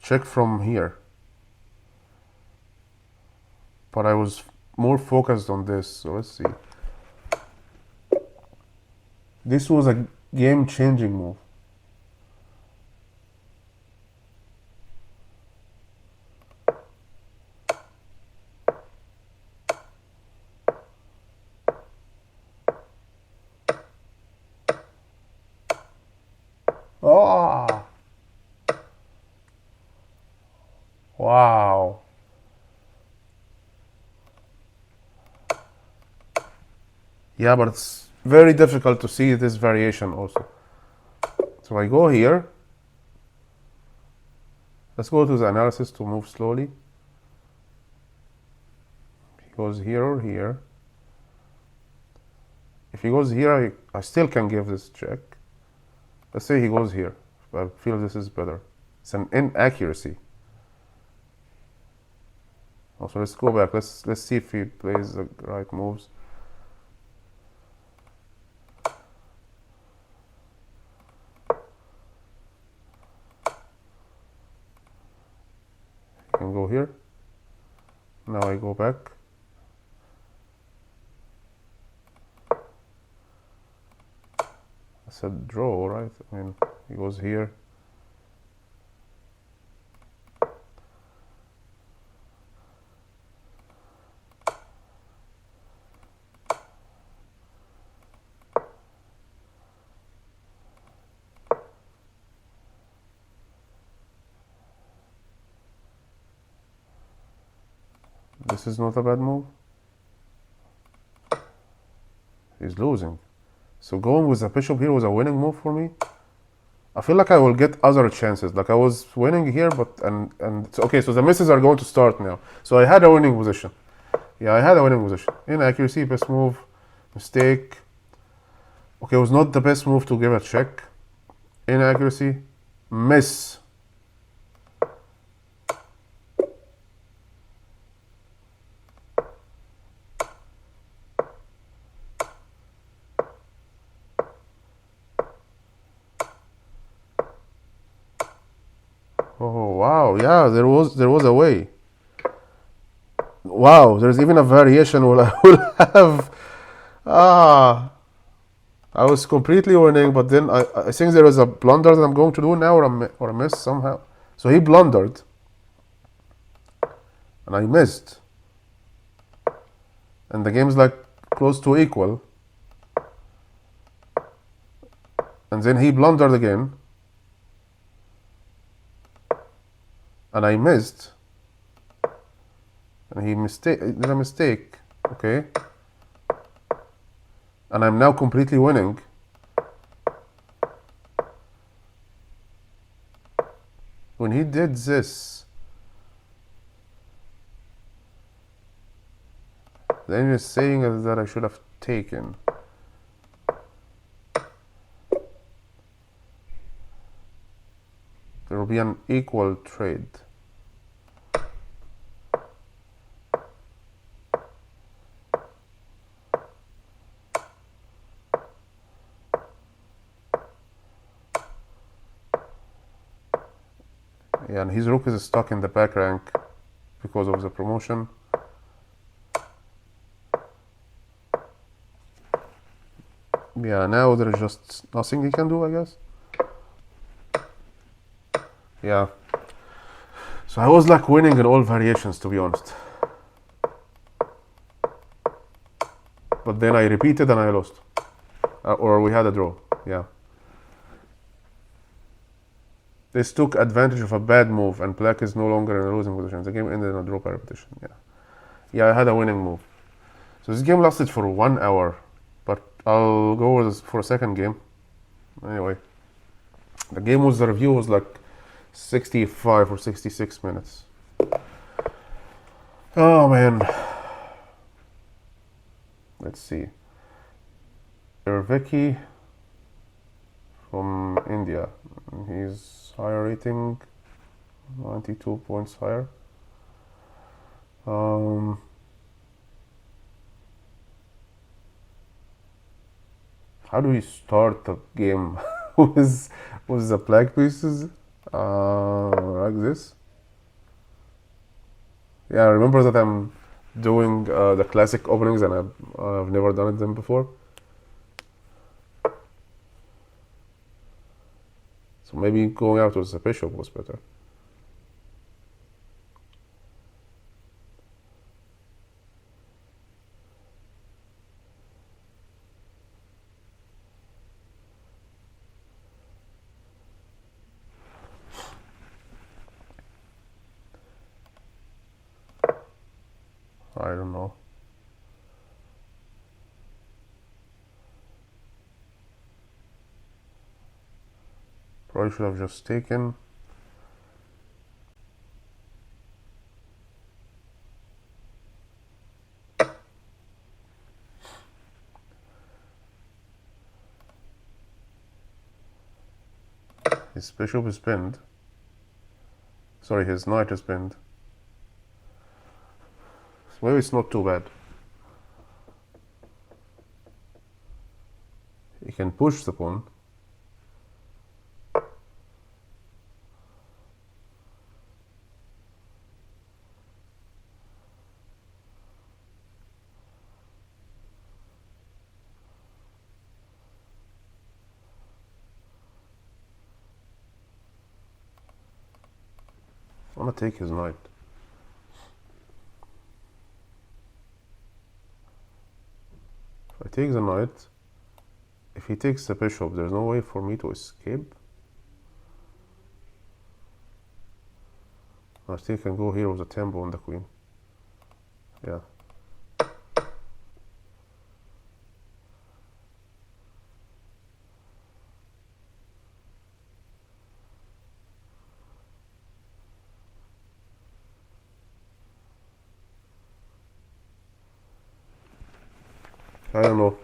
Check from here. But I was more focused on this, so let's see. This was a game-changing move. Oh! Wow. Yeah, but it's very difficult to see this variation also. So I go here. Let's go to the analysis to move slowly. He goes here or here. If he goes here, I still can give this check. Let's say he goes here. I feel this is better. It's an inaccuracy. Also, let's go back. Let's see if he plays the right moves. He can go here. Now I go back. I said draw, right? I mean, he goes here. This is not a bad move. He's losing. So going with the bishop here was a winning move for me. I feel like I will get other chances. Like I was winning here, but and okay, so the misses are going to start now. So I had a winning position. Yeah, I had a winning position. Inaccuracy, best move, mistake. Okay, it was not the best move to give a check. Inaccuracy, miss. Oh wow, yeah, there was a way. Wow, there's even a variation where I will have I was completely winning, but then I think there is a blunder that I'm going to do now or a miss somehow. So he blundered and I missed. And the game's like close to equal. And then he blundered again. And I missed. And he did a mistake. Okay. And I'm now completely winning. When he did this, then he's saying that I should have taken. There will be an equal trade. Yeah, and his rook is stuck in the back rank because of the promotion. Yeah, now there is just nothing he can do, I guess. Yeah. So I was like winning in all variations, to be honest. But then I repeated and I lost. Or we had a draw. Yeah. This took advantage of a bad move, and black is no longer in a losing position. The game ended in a draw by repetition. Yeah, I had a winning move. So this game lasted for 1 hour, but I'll go for a second game. Anyway, the review was like 65 or 66 minutes. Oh man. Let's see. Erveki from India. He's higher rating, 92 points higher. How do we start the game with the black pieces? Like this. Yeah, remember that I'm doing the classic openings and I've never done them before. So maybe going out with the bishop was better. I don't know. Probably should have just taken. His bishop is pinned. Sorry, his knight is pinned. So maybe it's not too bad. He can push the pawn. I want to take his knight. If I take the knight, if he takes the bishop, there's no way for me to escape. I still can go here with the tempo and the queen. Yeah. I don't know.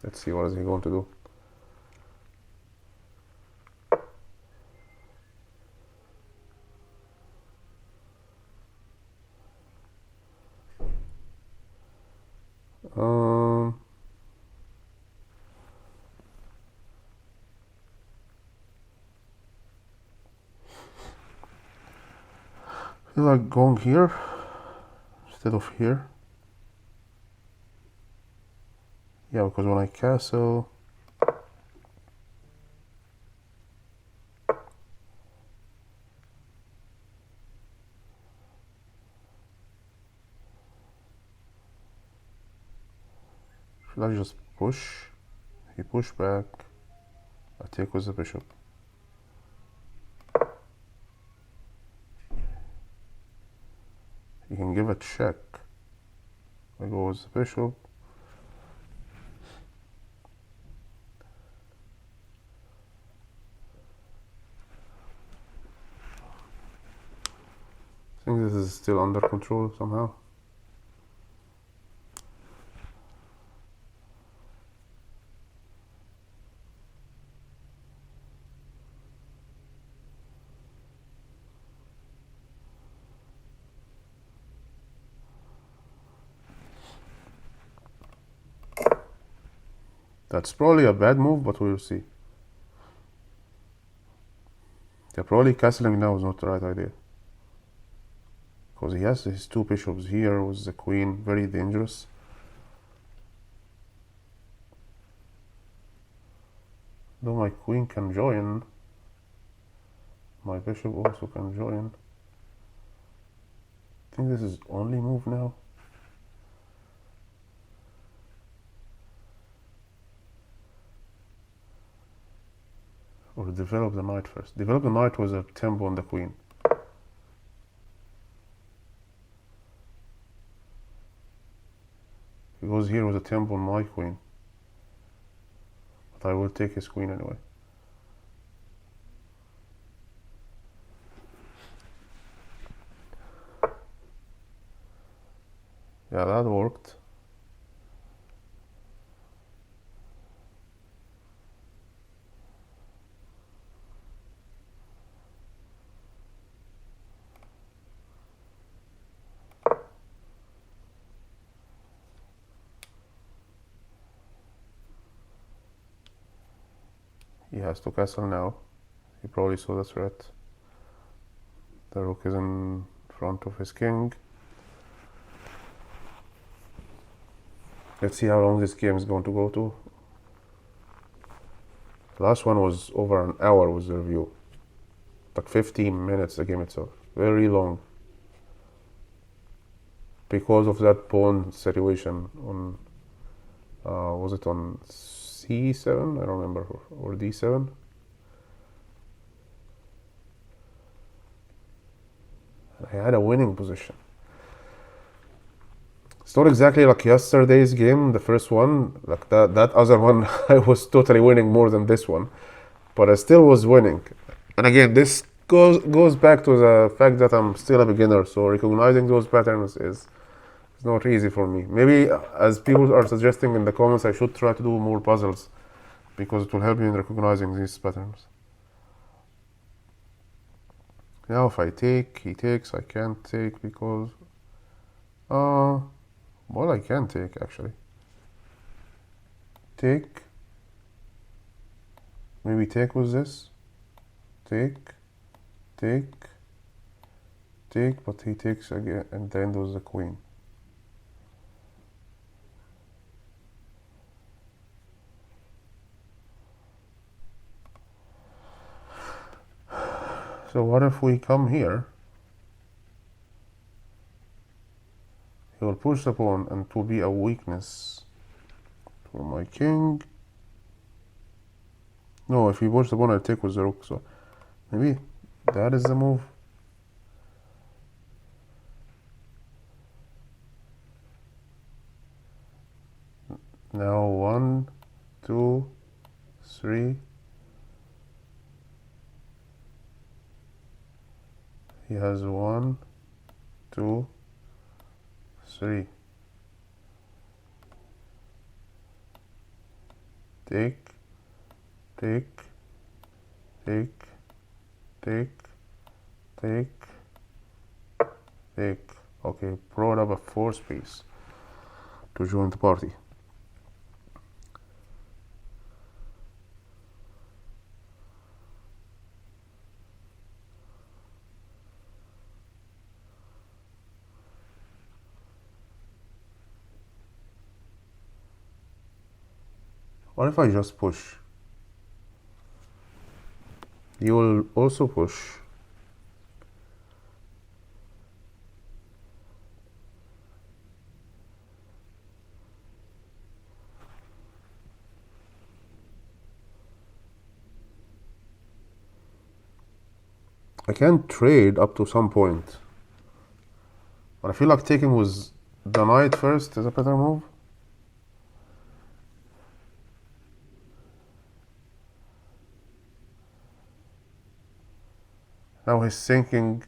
Let's see what is he going to do. I feel like going here instead of here. Yeah, because when I castle, should I just push? He push back. I take with the bishop. You can give a check. I go with the bishop. I think this is still under control somehow. That's probably a bad move, but we'll see. Yeah, probably castling now is not the right idea. Because he has his two bishops here with the queen, very dangerous. Though my queen can join, my bishop also can join. I think this is only move now. Or develop the knight first. Develop the knight with a tempo on the queen. He goes here with a tempo on my queen. But I will take his queen anyway. Yeah, that worked. He has to castle now. He probably saw the threat. The rook is in front of his king. Let's see how long this game is going to go to. The last one was over an hour with the review. Like 15 minutes, the game itself. Very long. Because of that pawn situation on, was it on c7? I don't remember, or d7. I had a winning position. It's not exactly like yesterday's game, the first one. Like that other one, I was totally winning more than this one, but I still was winning. And again, this goes back to the fact that I'm still a beginner, so recognizing those patterns is not easy for me. Maybe, as people are suggesting in the comments, I should try to do more puzzles, because it will help me in recognizing these patterns. Now if I take, he takes. I can't take because well, I can take actually. Take. Maybe take with this. Take, take, take, but he takes again, and then with the queen. So what if we come here? He will push the pawn, and it will be a weakness for my king. No, if he pushes the pawn, I take with the rook. So maybe that is the move. Now 1, 2, 3. He has 1, 2, 3. Take, take, take, take, take, take. Okay, brought up a fourth piece to join the party. What if I just push? You will also push. I can trade up to some point, but I feel like taking with the knight first is a better move. Now he's thinking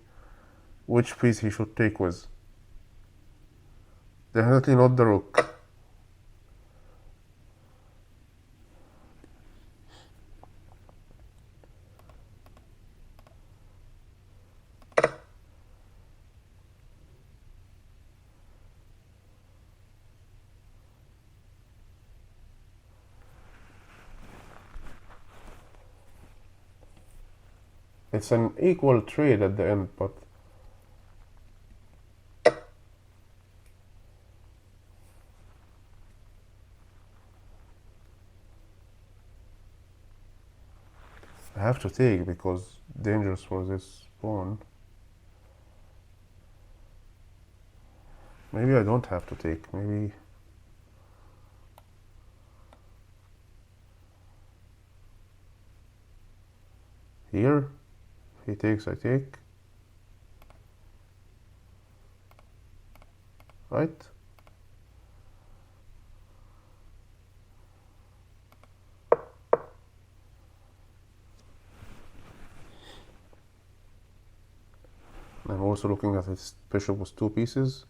which piece he should take with. Definitely not the rook. It's an equal trade at the end, but I have to take because dangerous for this pawn. Maybe I don't have to take. Maybe here. If he takes, I take. Right? I'm also looking at his bishop with two pieces.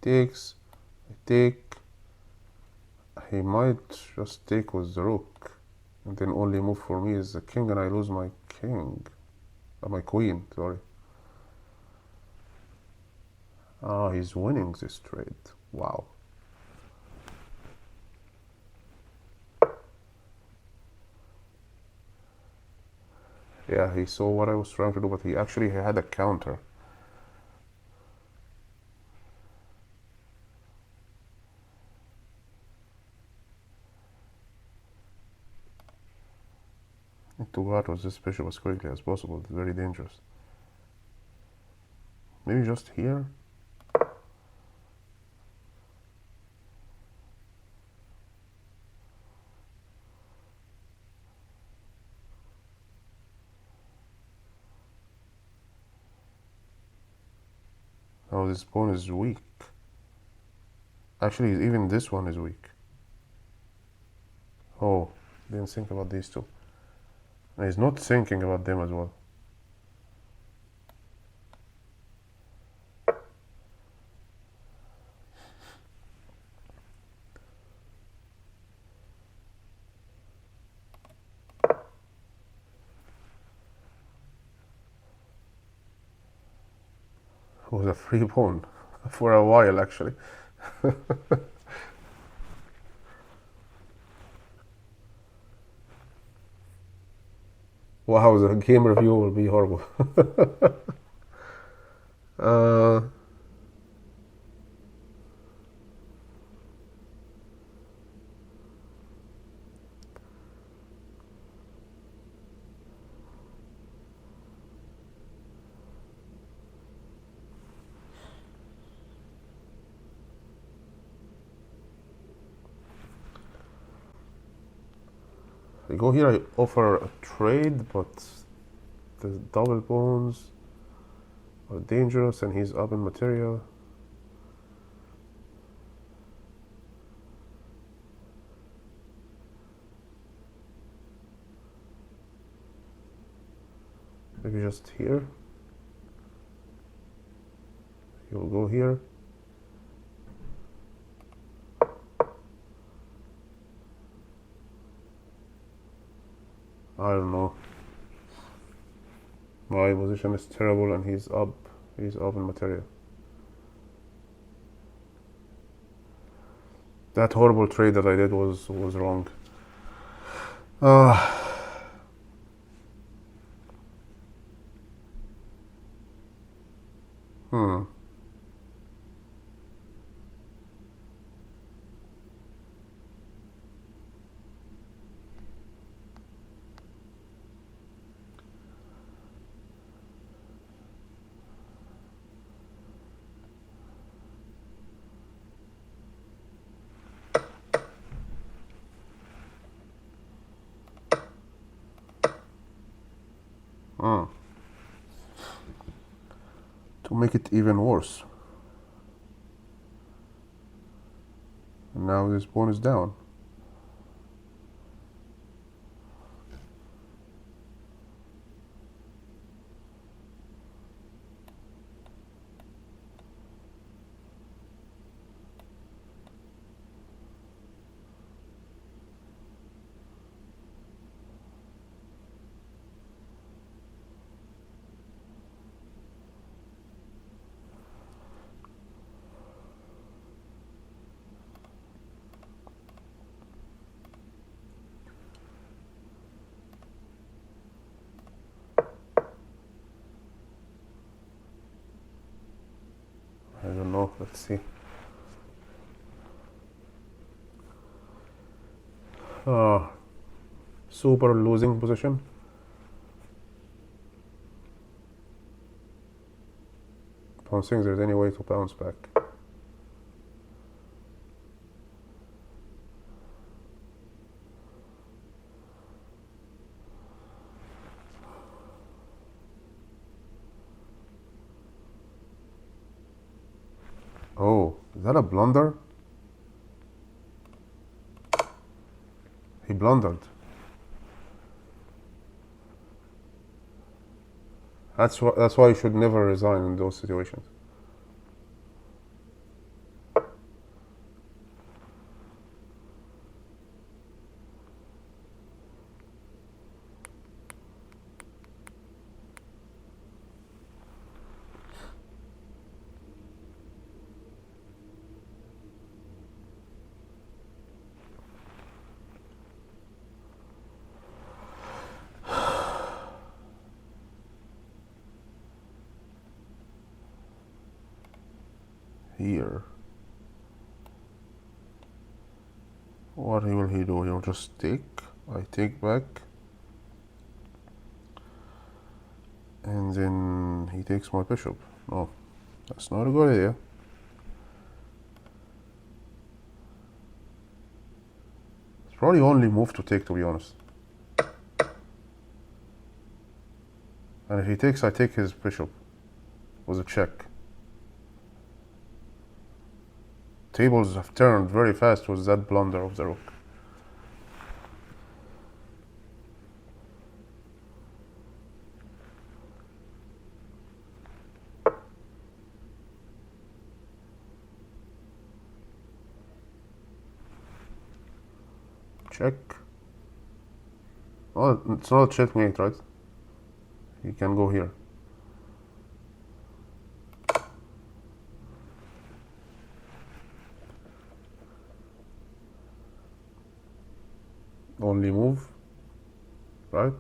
Takes, I take. He might just take with the rook, and then only move for me is the king, and I lose my king, my queen. Sorry. Ah, he's winning this trade. Wow. Yeah, he saw what I was trying to do, but he actually had a counter. Need to go out with this bishop as quickly as possible. It's very dangerous. Maybe just here. Oh, this pawn is weak. Actually, even this one is weak. Oh, didn't think about these two. And he's not thinking about them as well. It was a free pawn for a while, actually. Wow, the game review will be horrible. uh, I go here, I offer a trade, but the double pawns are dangerous and he's up in material. Maybe just here. You'll go here. I don't know. My position is terrible and he's up. He's up in material. That horrible trade that I did was wrong. Uh, hmm. To make it even worse. And now this pawn is down. I don't know. Let's see. Super losing position. Don't think there's any way to bounce back. Oh, is that a blunder? He blundered. That's why you should never resign in those situations. Here. What will he do? He'll just take. I take back. And then he takes my bishop. No, that's not a good idea. It's probably only move to take, to be honest. And if he takes, I take his bishop. With a check. Tables have turned very fast with that blunder of the rook. Check. Oh, it's not a checkmate, right? He can go here. Only move, right?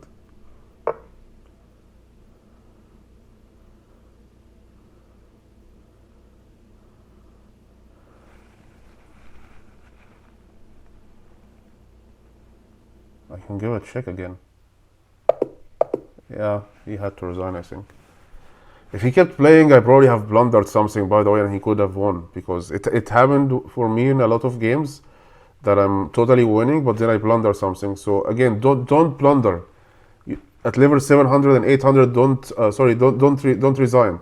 I can give a check again. Yeah, he had to resign, I think. If he kept playing, I probably have blundered something, by the way, and he could have won, because it happened for me in a lot of games that I'm totally winning, but then I blunder something. So again, don't blunder. At level 700 and 800, don't resign.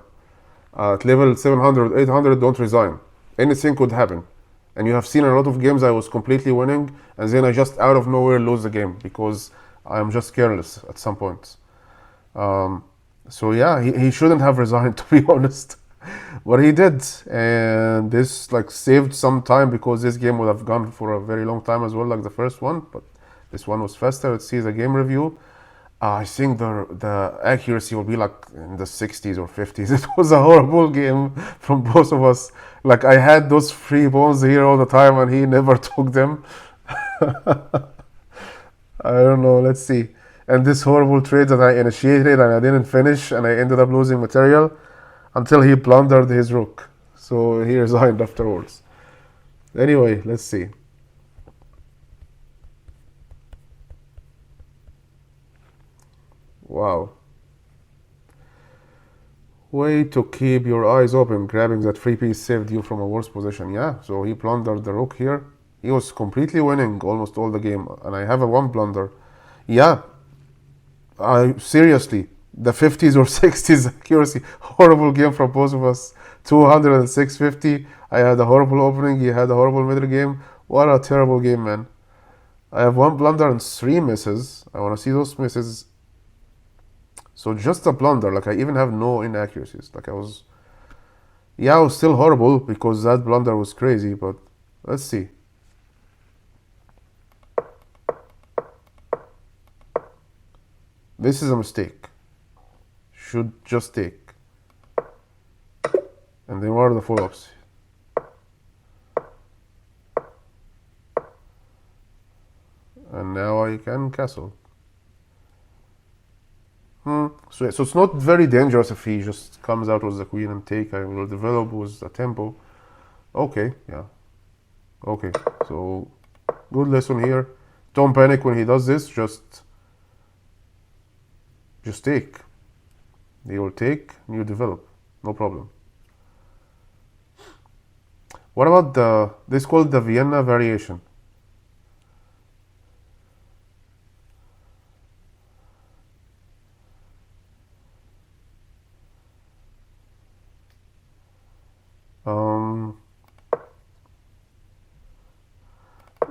At level 700, 800, don't resign. Anything could happen. And you have seen a lot of games I was completely winning, and then I just out of nowhere lose the game because I'm just careless at some points. So yeah, he shouldn't have resigned, to be honest. But he did, and this like saved some time because this game would have gone for a very long time as well, like the first one. But this one was faster. Let's see the game review. I think the accuracy will be like in the 60s or 50s. It was a horrible game from both of us. Like I had those free pawns here all the time, and he never took them. I don't know. Let's see. And this horrible trade that I initiated and I didn't finish, and I ended up losing material until he plundered his rook. So he resigned afterwards. Anyway, let's see. Wow. Way to keep your eyes open. Grabbing that free piece saved you from a worse position. Yeah, so he plundered the rook here. He was completely winning almost all the game, and I have a one blunder. Yeah, seriously, the 50s or 60s accuracy, horrible game from both of us. 200 and 650. I had a horrible opening. He had a horrible middle game. What a terrible game, man. I have one blunder and three misses. I want to see those misses. So just a blunder. Like I even have no inaccuracies. Like I was still horrible because that blunder was crazy. But let's see. This is a mistake. Should just take. And then what are the follow-ups? And now I can castle. So it's not very dangerous if he just comes out with the queen and take. I will develop with the tempo. Okay, yeah. Okay, so good lesson here. don't panic when he does this, just take. He will take and you develop, no problem. What about this called the Vienna variation?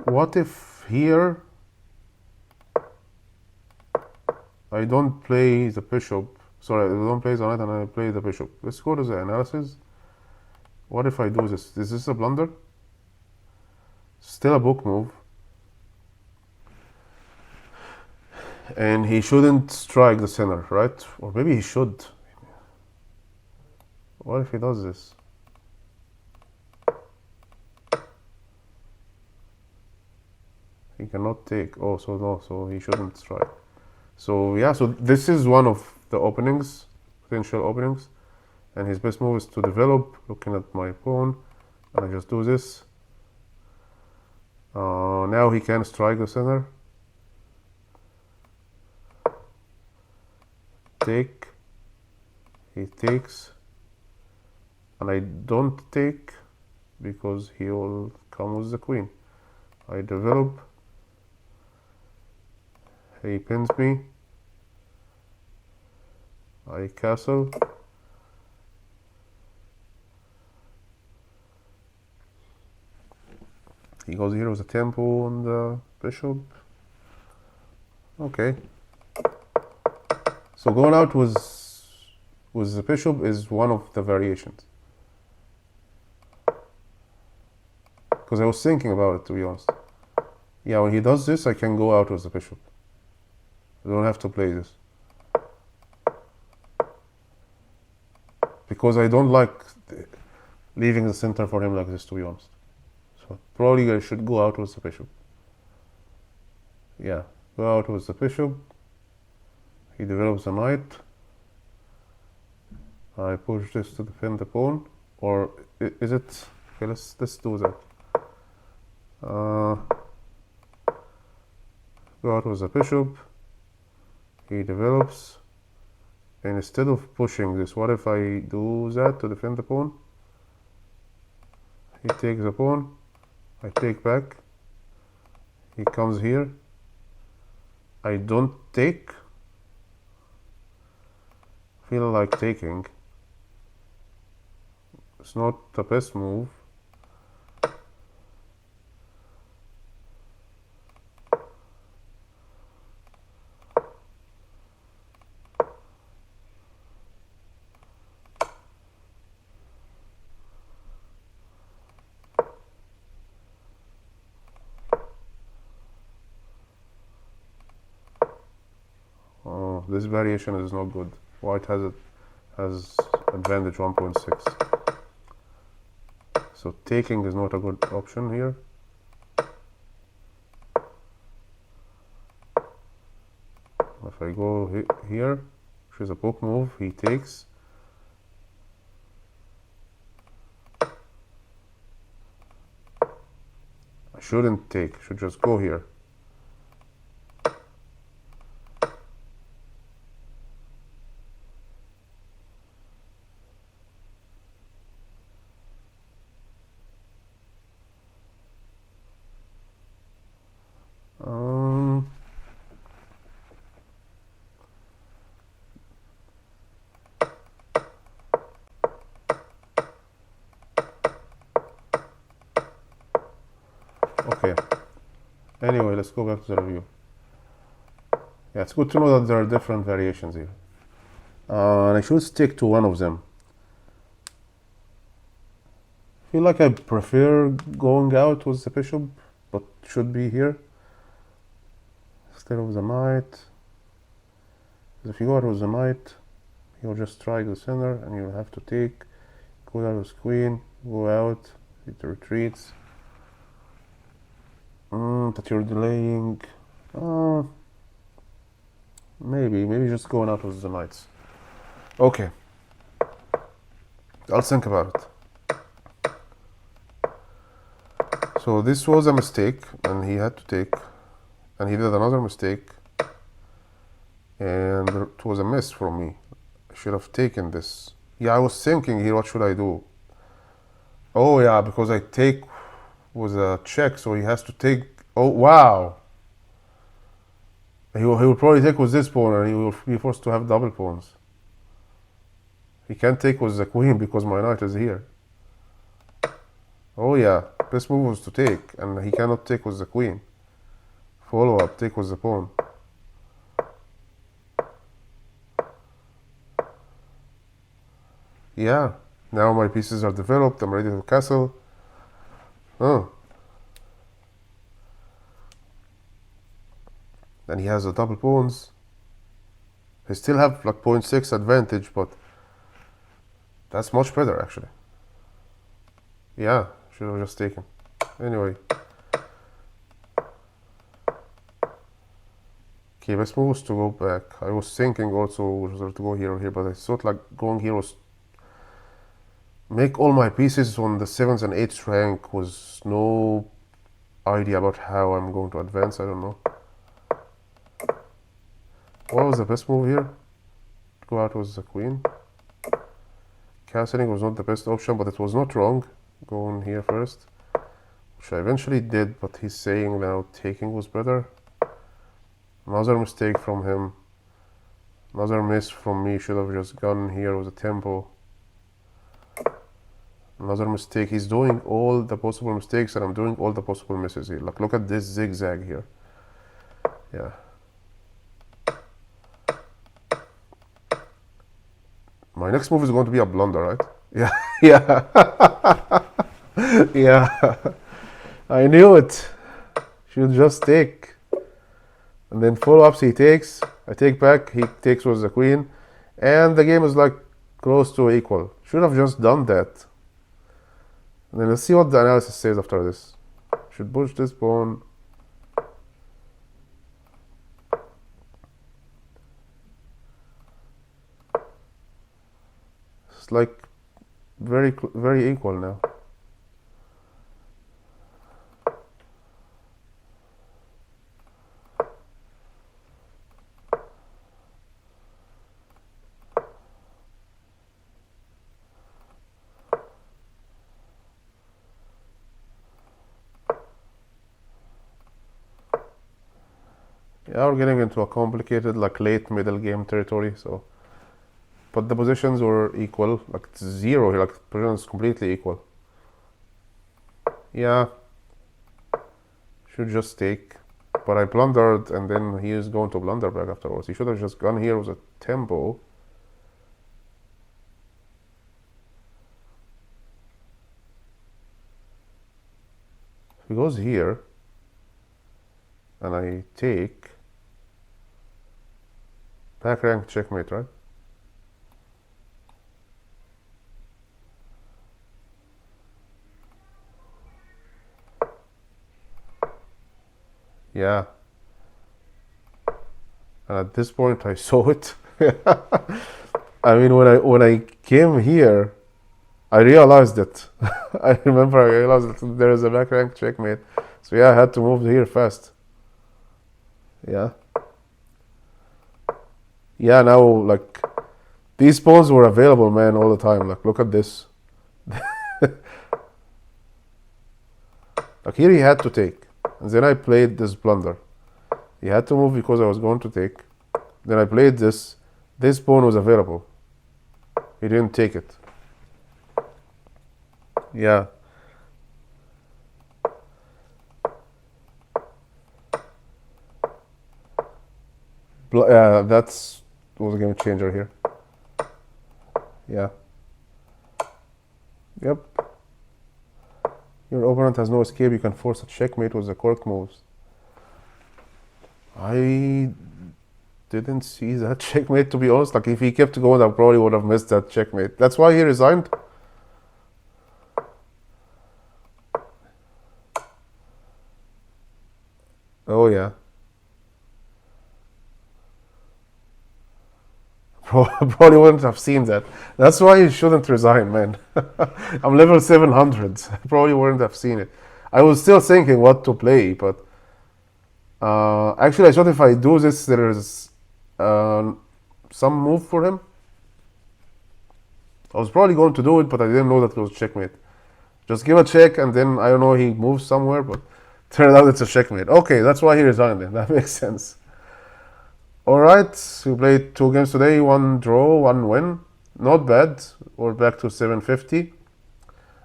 What if here I don't play the bishop? Sorry, I don't play the knight and I play the bishop. Let's go to the analysis. What if I do this? Is this a blunder? Still a book move. And he shouldn't strike the center, right? Or maybe he should. What if he does this? He cannot take. Oh, so no, so he shouldn't strike. So yeah, so this is one of the openings, potential openings. And his best move is to develop, looking at my pawn. And I just do this. Now he can strike the center. Take. He takes. And I don't take because he will come with the queen. I develop. He pins me. I castle. He goes here with a tempo on the bishop. Okay. So going out with the bishop is one of the variations. Because I was thinking about it, to be honest. Yeah, when he does this, I can go out with the bishop. I don't have to play this. Because I don't like leaving the center for him like this, to be honest. So probably I should go out with the bishop. Yeah, go out with the bishop. He develops a knight. I push this to defend the pawn. Or is it? Okay, let's do that. Go out with the bishop. He develops. And instead of pushing this, what if I do that to defend the pawn? He takes the pawn. I take back. He comes here. I don't take. Feel like taking. It's not the best move. Oh, this variation is not good. White has advantage 1.6. So taking is not a good option here. If I go here, which is a book move, he takes. I shouldn't take, I should just go here. Okay. Anyway, let's go back to the review. Yeah, it's good to know that there are different variations here. And I should stick to one of them. I feel like I prefer going out with the bishop, but should be here instead of the knight. If you go out with the knight, you'll just strike the center and you'll have to take. Go out with queen, go out, it retreats. But you're delaying. Maybe just going out with the knights. Okay. I'll think about it. So this was a mistake and he had to take. and he did another mistake, and it was a miss from me. I should have taken this. Yeah, I was thinking here, what should I do? Oh yeah, because I take was a check, so he has to take. Oh wow, he will probably take with this pawn, and he will be forced to have double pawns. He can't take with the queen because my knight is here. Oh yeah, best move was to take, and he cannot take with the queen. Follow up, take with the pawn. Yeah, now my pieces are developed, I'm ready to castle. Oh. And he has the double pawns. He still have like 0.6 advantage, but that's much better actually. Yeah, should have just taken. Anyway. Okay, best move was to go back. I was thinking also whether to go here or here, but I thought like going here was make all my pieces on the 7th and 8th rank was no idea about how I'm going to advance. I don't know. What was the best move here? Go out with the queen. Castling was not the best option, but it was not wrong. Going here first, which I eventually did, but he's saying now taking was better. Another mistake from him. Another miss from me. Should have just gone here with a tempo. Another mistake. He's doing all the possible mistakes, and I'm doing all the possible misses here. Like, look at this zigzag here. Yeah. My next move is going to be a blunder, right? Yeah. Yeah. Yeah. I knew it. Should just take. And then follow-ups he takes. I take back. He takes with the queen. And the game is like close to equal. Should have just done that. And then let's see what the analysis says after this. Should push this pawn. It's like very equal now. Yeah, we're getting into a complicated, like late middle game territory, so. But the positions were equal, like it's 0 here, like the positions completely equal. Yeah. Should just take. But I blundered, and then he is going to blunder back afterwards. He should have just gone here with a tempo. If he goes here, and I take, back rank checkmate, right? Yeah. And at this point I saw it. I mean, when I came here, I realized it. I realized that there is a back rank checkmate. So yeah, I had to move here fast. Yeah. Yeah, now like these pawns were available, man, all the time. Like, look at this. Like here he had to take. And then I played this blunder. He had to move because I was going to take. Then I played this. This pawn was available. He didn't take it. Yeah. That's was a game changer here. Yeah. Yep. Your opponent has no escape. You can force a checkmate with the cork moves. I didn't see that checkmate, to be honest. Like, if he kept going, I probably would have missed that checkmate. That's why he resigned. Oh, yeah. Probably wouldn't have seen that. That's why you shouldn't resign, man. I'm level 700. I probably wouldn't have seen it. I was still thinking what to play, but Actually, I thought if I do this, there's some move for him. I was probably going to do it, but I didn't know that it was checkmate. Just give a check, and then I don't know, he moves somewhere, but turned out it's a checkmate. Okay, that's why he resigned then. That makes sense. Alright, we played 2 games today, 1 draw, 1 win. Not bad. We're back to 750.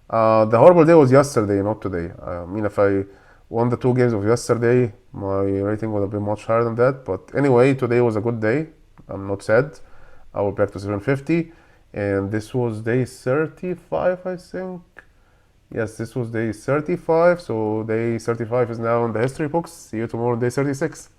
The horrible day was yesterday, not today. I mean, if I won the 2 games of yesterday, my rating would have been much higher than that. But anyway, today was a good day. I'm not sad. We're back to 750. And this was day 35, I think. Yes, this was day 35. So day 35 is now in the history books. See you tomorrow, day 36.